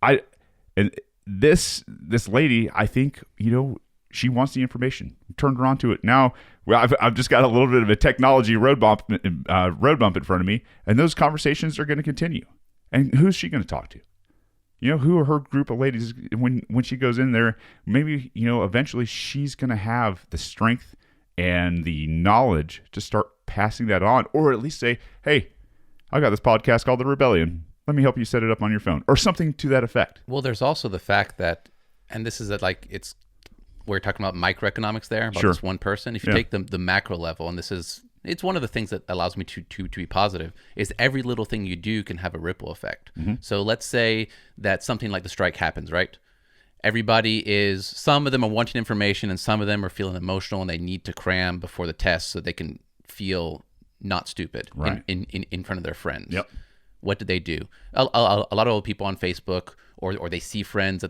And this lady, I think, she wants the information. Turned her on to it. Now, I've just got a little bit of a technology road bump in front of me, and those conversations are going to continue. And who's she going to talk to? You know, who are her group of ladies when she goes in there? Maybe, you know, eventually she's going to have the strength and the knowledge to start passing that on, or at least say, hey, I got this podcast called The Rebellion. Let me help you set it up on your phone, or something to that effect. Well, there's also the fact that, and this is like, we're talking about microeconomics there, about Sure. this one person. If you take the macro level, and it's one of the things that allows me to be positive, is every little thing you do can have a ripple effect. Mm-hmm. So let's say that something like the strike happens, right? Some of them are wanting information, and some of them are feeling emotional, and they need to cram before the test so they can feel not stupid Right. in front of their friends. Yep. What do they do? A lot of old people on Facebook, or they see friends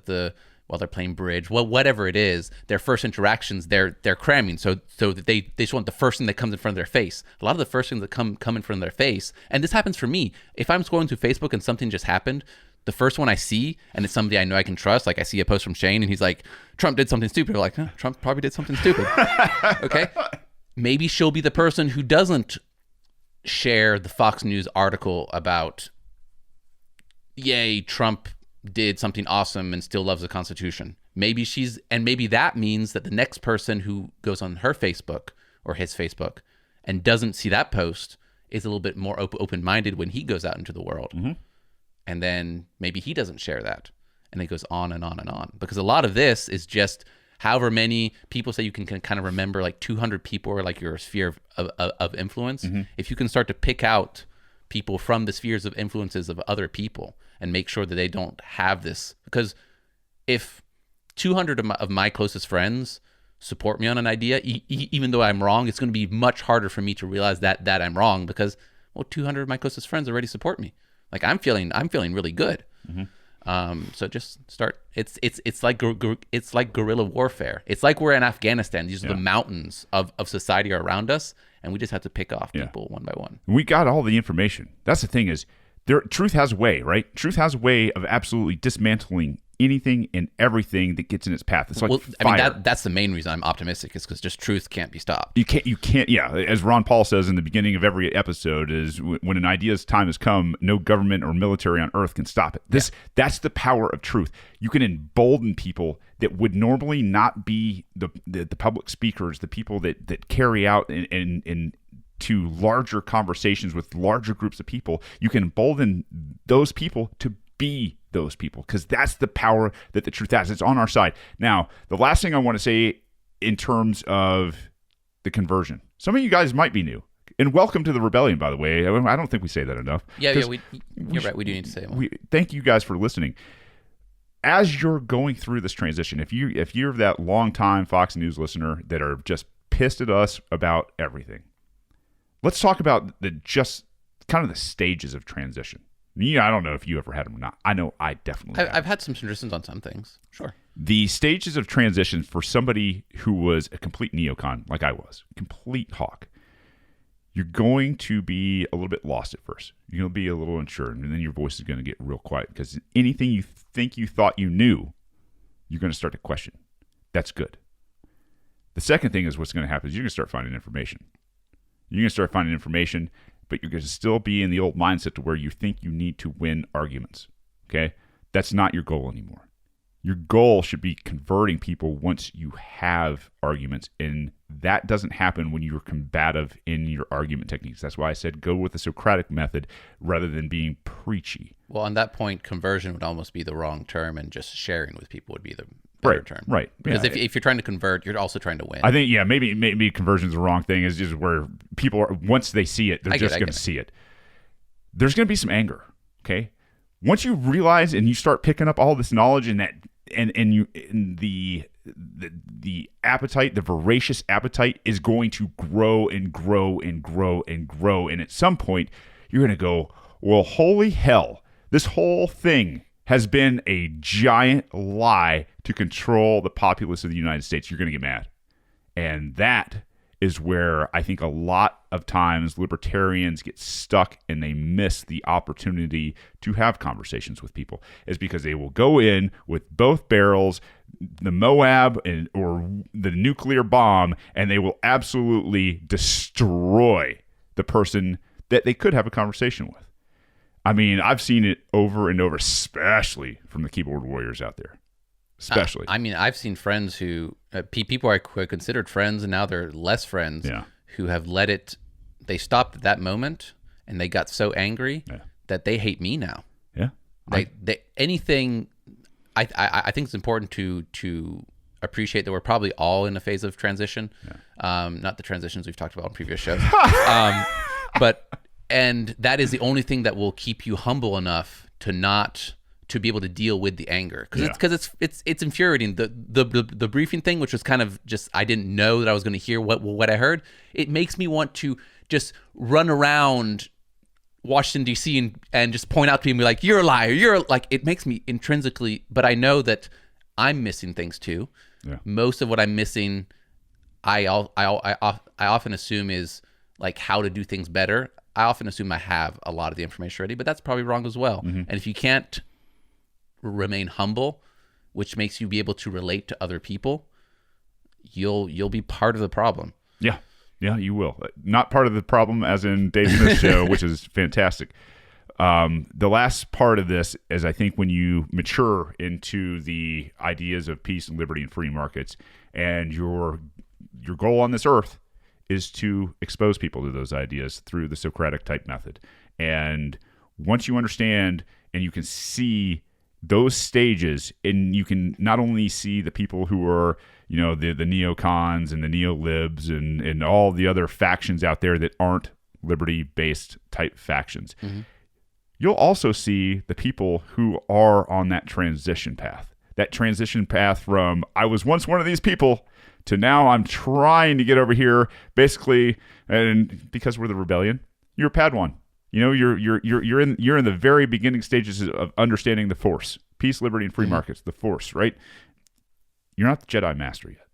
while they're playing bridge. Well, whatever it is, their first interactions, they're cramming, so that they just want the first thing that comes in front of their face. A lot of the first things that come in front of their face, and this happens for me. If I'm scrolling through Facebook and something just happened, the first one I see, and it's somebody I know I can trust, like I see a post from Shane, and he's like, Trump did something stupid. I'm like, huh, Trump probably did something stupid. Okay, maybe she'll be the person who doesn't share the Fox News article about, yay, Trump did something awesome and still loves the Constitution. Maybe that means that the next person who goes on her Facebook or his Facebook and doesn't see that post is a little bit more open-minded when he goes out into the world. Mm-hmm. And then maybe he doesn't share that. And it goes on and on and on. Because a lot of this is just however many people say you can kind of remember, like 200 people are like your sphere of influence. Mm-hmm. If you can start to pick out people from the spheres of influences of other people and make sure that they don't have this. Because if 200 of my closest friends support me on an idea, even though I'm wrong, it's going to be much harder for me to realize that I'm wrong, because, well, 200 of my closest friends already support me. Like I'm feeling really good. Mm-hmm. So just start. It's like guerrilla warfare. It's like we're in Afghanistan. These are the mountains of society are around us, and we just have to pick off people one by one. We got all the information. That's the thing is, truth has a way, right? Truth has a way of absolutely dismantling anything and everything that gets in its path. It's like fire. I mean, that's the main reason I'm optimistic, is because just truth can't be stopped. You can't. Yeah, as Ron Paul says in the beginning of every episode, is when an idea's time has come, no government or military on earth can stop it. That's the power of truth. You can embolden people that would normally not be the public speakers, the people that carry out and to larger conversations with larger groups of people. You can embolden those people to be those people, because that's the power that the truth has. It's on our side. Now, the last thing I want to say in terms of the conversion, some of you guys might be new, and welcome to the rebellion, by the way. I don't think we say that enough. You're right. We do need to say it. Thank you guys for listening. As you're going through this transition, if you're that long-time Fox News listener that are just pissed at us about everything, let's talk about the stages of transition. Yeah, I don't know if you ever had them or not. I know I definitely have. I've had some transitions on some things. Sure. The stages of transition for somebody who was a complete neocon, like I was, complete hawk, you're going to be a little bit lost at first. You're going to be a little unsure, and then your voice is going to get real quiet, because anything you think you thought you knew, you're going to start to question. That's good. The second thing is what's going to happen is you're going to start finding information. You're going to start finding information, but you're going to still be in the old mindset to where you think you need to win arguments. Okay? That's not your goal anymore. Your goal should be converting people once you have arguments, and that doesn't happen when you're combative in your argument techniques. That's why I said go with the Socratic method rather than being preachy. Well, on that point, conversion would almost be the wrong term, and just sharing with people would be the better term. Right. Because if you're trying to convert, you're also trying to win. I think, maybe conversion is the wrong thing. Is just where people are, once they see it, they're just going to see it. There's going to be some anger. Okay. Once you realize and you start picking up all this knowledge and the appetite, the voracious appetite is going to grow and grow and grow and grow. And at some point you're going to go, well, holy hell, this whole thing has been a giant lie to control the populace of the United States. You're going to get mad. And that is where I think a lot of times libertarians get stuck and they miss the opportunity to have conversations with people, is because they will go in with both barrels, the Moab or the nuclear bomb, and they will absolutely destroy the person that they could have a conversation with. I mean, I've seen it over and over, especially from the keyboard warriors out there. Especially. I mean, I've seen friends who, people I considered friends and now they're less friends, who have let it, they stopped at that moment and they got so angry that they hate me now. Yeah. Anything, I think it's important to appreciate that we're probably all in a phase of transition. Not the transitions we've talked about on previous shows. And that is the only thing that will keep you humble enough to be able to deal with the anger, because it's infuriating. The briefing thing, which was kind of just, I didn't know that I was going to hear what I heard. It makes me want to just run around Washington D.C. and just point out to people and be like, "You're a liar." It makes me intrinsically, but I know that I'm missing things too. Yeah. Most of what I'm missing, I often assume is like how to do things better. I often assume I have a lot of the information already, but that's probably wrong as well. Mm-hmm. And if you can't remain humble, which makes you be able to relate to other people, you'll be part of the problem. Yeah, you will. Not part of the problem, as in Dave Smith's show, which is fantastic. The last part of this is, I think, when you mature into the ideas of peace and liberty and free markets, and your goal on this earth is to expose people to those ideas through the Socratic type method. And once you understand and you can see those stages, and you can not only see the people who are, the neocons and the neolibs and all the other factions out there that aren't liberty-based type factions, you'll also see the people who are on that transition path. That transition path from, I was once one of these people, to now I'm trying to get over here, basically, and because we're the rebellion, you're a Padawan. You're in the very beginning stages of understanding the Force, peace, liberty, and free markets. The Force, right? You're not the Jedi Master yet,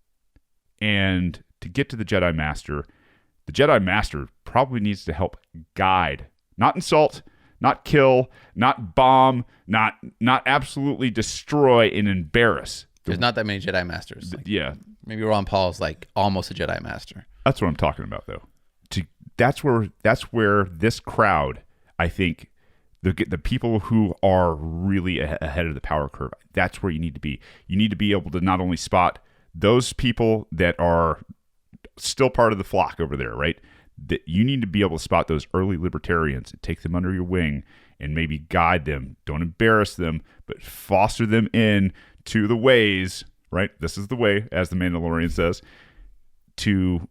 and to get to the Jedi Master probably needs to help guide, not insult, not kill, not bomb, not absolutely destroy and embarrass. There's not that many Jedi Masters. Yeah. Maybe Ron Paul's like almost a Jedi Master. That's what I'm talking about, though. That's where this crowd, I think, the people who are really ahead of the power curve, that's where you need to be. You need to be able to not only spot those people that are still part of the flock over there, right? That you need to be able to spot those early libertarians and take them under your wing and maybe guide them. Don't embarrass them, but foster them in to the ways, right? This is the way, as the Mandalorian says, to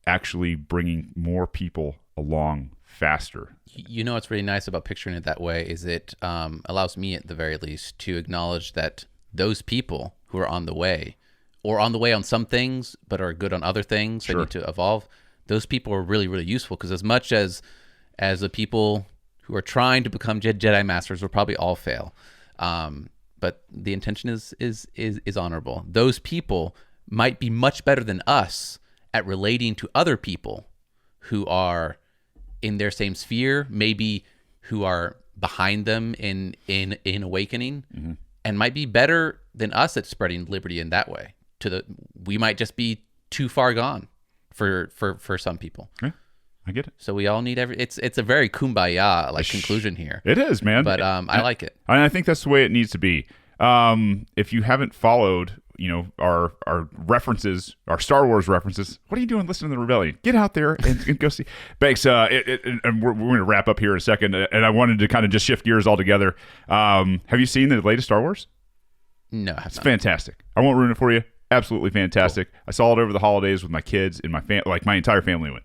actually bringing more people along faster. What's really nice about picturing it that way is it allows me, at the very least, to acknowledge that those people who are on the way, or on the way on some things, but are good on other things, they need to evolve, those people are really, really useful, because as much as the people who are trying to become Jedi Masters will probably all fail. But the intention is honorable. Those people might be much better than us at relating to other people who are in their same sphere, maybe who are behind them in awakening, and might be better than us at spreading liberty in that way. We might just be too far gone for some people. Yeah, I get it. So we all need it's a very kumbaya conclusion here. It is, man. But I like it. And I think that's the way it needs to be. If you haven't followed, our references, our Star Wars references, what are you doing listening to the Rebellion? Get out there and go see. Banks, and we're going to wrap up here in a second, and I wanted to kind of just shift gears altogether. Have you seen the latest Star Wars? No, I have It's not. fantastic. I won't ruin it for you. Absolutely fantastic. Cool. I saw it over the holidays with my kids and my entire family went.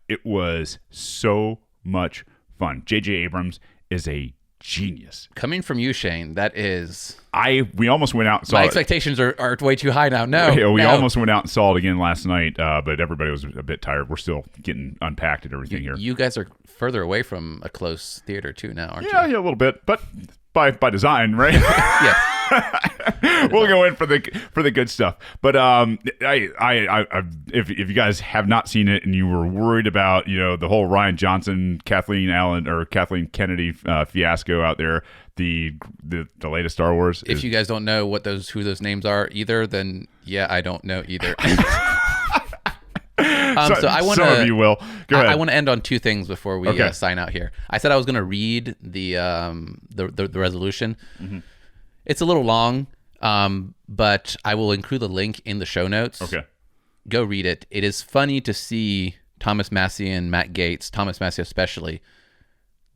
It was so much fun. J.J. Abrams is a genius. Coming from you, Shane, that is... We almost went out and saw My it. expectations are way too high now. We almost went out and saw it again last night, but everybody was a bit tired. We're still getting unpacked and everything here. You guys are further away from a close theater too now, aren't you? Yeah, a little bit, but by design, right? Yes. We'll go in for the good stuff. But if you guys have not seen it and you were worried about the whole Rian Johnson, Kathleen Kennedy fiasco out there, the latest Star Wars. If you guys don't know who those names are either, then yeah, I don't know either. So I want some of you will. Go ahead. I want to end on two things before we Okay. sign out here. I said I was going to read the resolution. Mm-hmm. It's a little long, but I will include the link in the show notes. Okay. Go read it. It is funny to see Thomas Massie and Matt Gaetz, Thomas Massie especially,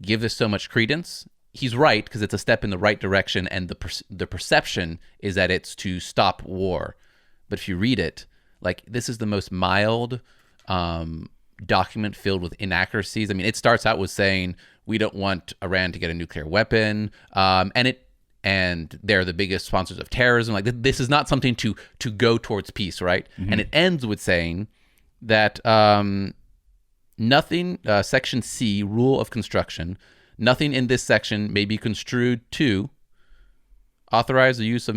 give this so much credence. He's right, because it's a step in the right direction, and the perception is that it's to stop war. But if you read it, like, this is the most mild document filled with inaccuracies. I mean, it starts out with saying we don't want Iran to get a nuclear weapon, and they're the biggest sponsors of terrorism. Like, this is not something to go towards peace, right? Mm-hmm. And it ends with saying that nothing, Section C, Rule of Construction, nothing in this section may be construed to authorize the use of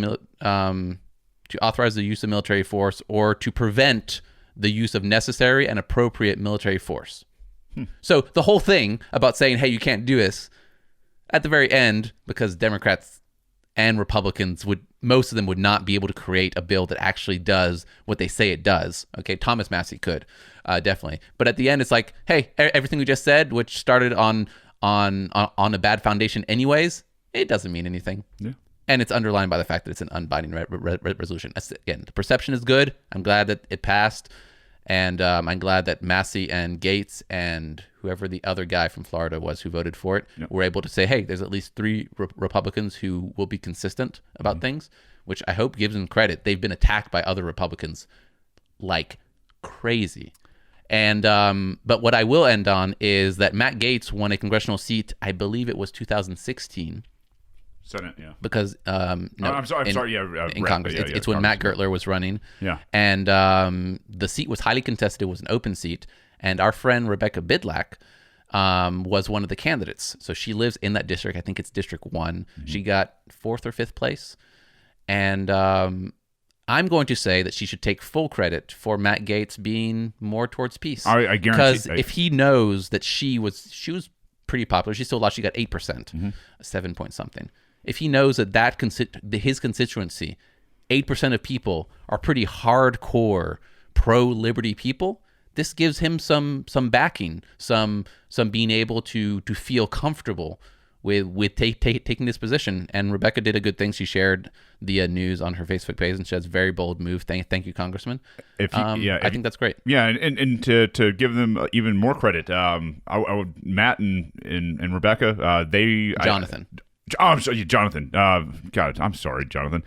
military force or to prevent the use of necessary and appropriate military force. So the whole thing about saying, hey, you can't do this, at the very end, because Democrats and Republicans most of them would not be able to create a bill that actually does what they say it does. Okay, Thomas Massie could, definitely. But at the end, it's like, hey, everything we just said, which started on a bad foundation anyways, it doesn't mean anything. Yeah. And it's underlined by the fact that it's an unbinding resolution. Again, the perception is good. I'm glad that it passed. And I'm glad that Massie and Gaetz and whoever the other guy from Florida was who voted for it were able to say, hey, there's at least 3 Republicans who will be consistent about things, which I hope gives them credit. They've been attacked by other Republicans like crazy. And but what I will end on is that Matt Gaetz won a congressional seat, I believe it was 2016. Senate, yeah. Because I'm sorry. Yeah, in Congress, it's when Matt Gertler was running. Yeah, and the seat was highly contested. It was an open seat, and our friend Rebecca Bidlack was one of the candidates. So she lives in that district. I think it's District 1. Mm-hmm. She got 4th or 5th place, and I'm going to say that she should take full credit for Matt Gaetz being more towards peace. I guarantee. Because if he knows that she was pretty popular, she still lost. She got 8%, 7 point something. If he knows that his constituency, 8% of people are pretty hardcore pro-liberty people, this gives him some backing, some being able to feel comfortable with taking this position. And Rebecca did a good thing. She shared the news on her Facebook page, and she has a very bold move. Thank you, Congressman. I think that's great. Yeah, and to give them even more credit, Matt and Rebecca, Jonathan. I'm sorry, Jonathan. God, I'm sorry, Jonathan.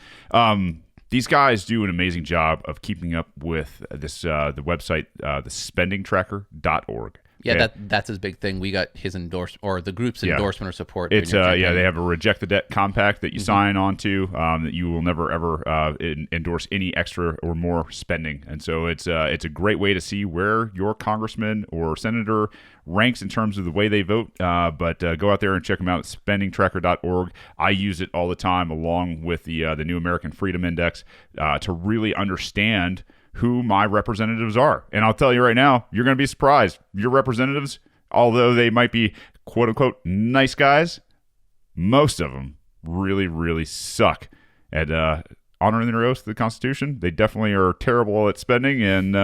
These guys do an amazing job of keeping up with this the website, the spendingtracker.org. Yeah, Okay. that's his big thing. We got his endorsement, or the group's endorsement or support. It's they have a reject the debt compact that you sign onto, that you will never ever endorse any extra or more spending. And so it's a great way to see where your congressman or senator ranks in terms of the way they vote. But go out there and check them out at spendingtracker.org. I use it all the time, along with the New American Freedom Index, to really understand who my representatives are. And I'll tell you right now, you're going to be surprised. Your representatives, although they might be quote unquote nice guys, most of them really, really suck at honoring their oath to the Constitution. They definitely are terrible at spending, and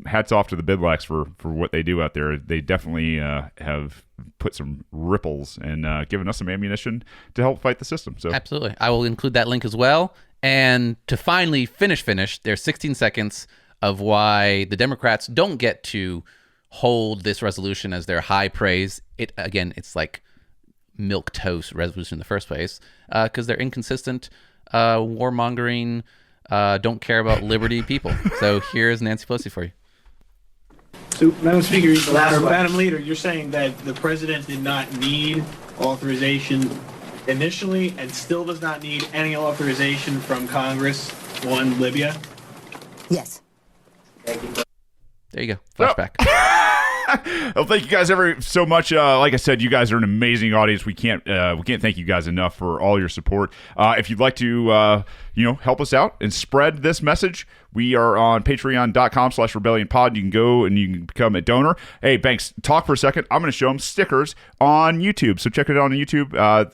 hats off to the Bidlacks for what they do out there. They definitely have put some ripples and given us some ammunition to help fight the system. So absolutely. I will include that link as well. And to finally finish, there's 16 seconds of why the Democrats don't get to hold this resolution as their high praise. It's like milquetoast resolution in the first place, because they're inconsistent, warmongering, don't care about liberty people. So here's Nancy Pelosi for you. So, Madam Speaker, Madam Leader, you're saying that the president did not need authorization initially and still does not need any authorization from Congress on Libya? Yes. Thank you. There you go. Flashback. Well, thank you guys so much. Like I said, you guys are an amazing audience. We can't thank you guys enough for all your support. If you'd like to help us out and spread this message, We are on patreon.com/rebellionpod. You can go and you can become a donor. Hey, Banks, talk for a second. I'm going to show them stickers on YouTube. So check it out on YouTube.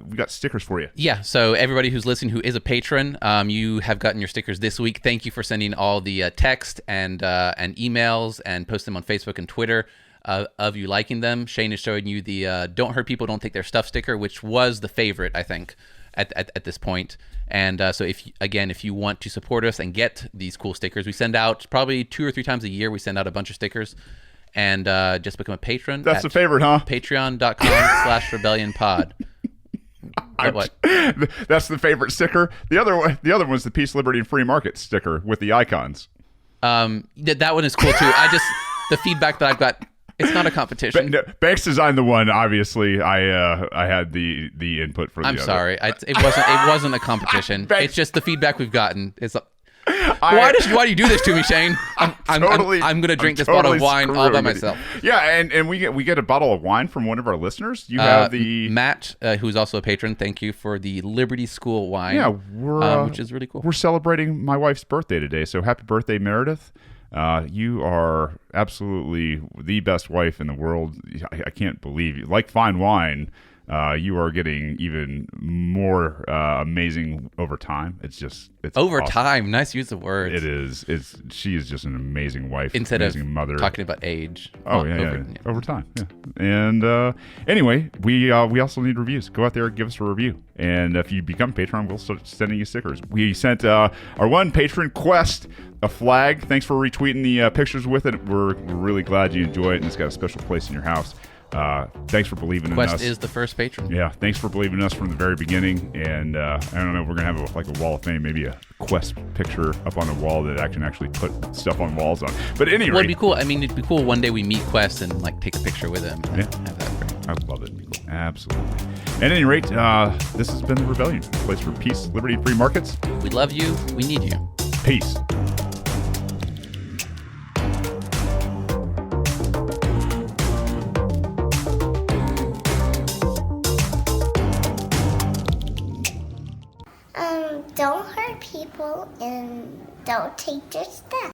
We got stickers for you. Yeah, so everybody who's listening who is a patron, you have gotten your stickers this week. Thank you for sending all the text and emails and post them on Facebook and Twitter of you liking them. Shane is showing you the Don't Hurt People, Don't Take Their Stuff sticker, which was the favorite, I think, at this point. And so if you want to support us and get these cool stickers, we send out probably 2 or 3 times a year. We send out a bunch of stickers. And just become a patron. That's the favorite, huh? Patreon.com/rebellionpod. What? That's the favorite sticker. The other one was the Peace, Liberty, and Free Market sticker with the icons. That one is cool too. The feedback that I've got, it's not a competition. Banks designed the one. Obviously, I had the input for the other. I'm sorry. It wasn't a competition. It's just the feedback we've gotten. Why do you do this to me, Shane? I'm going to drink this bottle of wine all by myself. Yeah, and we get a bottle of wine from one of our listeners. You have the Matt, who's also a patron. Thank you for the Liberty School wine. Yeah, which is really cool. We're celebrating my wife's birthday today, so happy birthday, Meredith. You are absolutely the best wife in the world. I can't believe you. Like fine wine, you are getting even more amazing over time. It's over awesome. time. Nice use of words. It is. She is just an amazing wife, instead amazing of mother. Talking about age. Oh over time. Yeah. And anyway, we also need reviews. Go out there, give us a review, and if you become a patron, we'll start sending you stickers. We sent our one patron, Quest, a flag. Thanks for retweeting the pictures with it. We're really glad you enjoy it, and it's got a special place in your house. Thanks for believing in us. Quest is the first patron. Yeah, thanks for believing in us from the very beginning. And I don't know, we're gonna have a wall of fame, maybe a Quest picture up on a wall that I can actually put stuff on walls on. But anyway, it'd be cool. I mean, it'd be cool one day we meet Quest and take a picture with him. Yeah, I'd love it. Absolutely. At any rate, this has been the Rebellion, a place for peace, liberty, and free markets. We love you. We need you. Peace. Don't hurt people and don't take their stuff.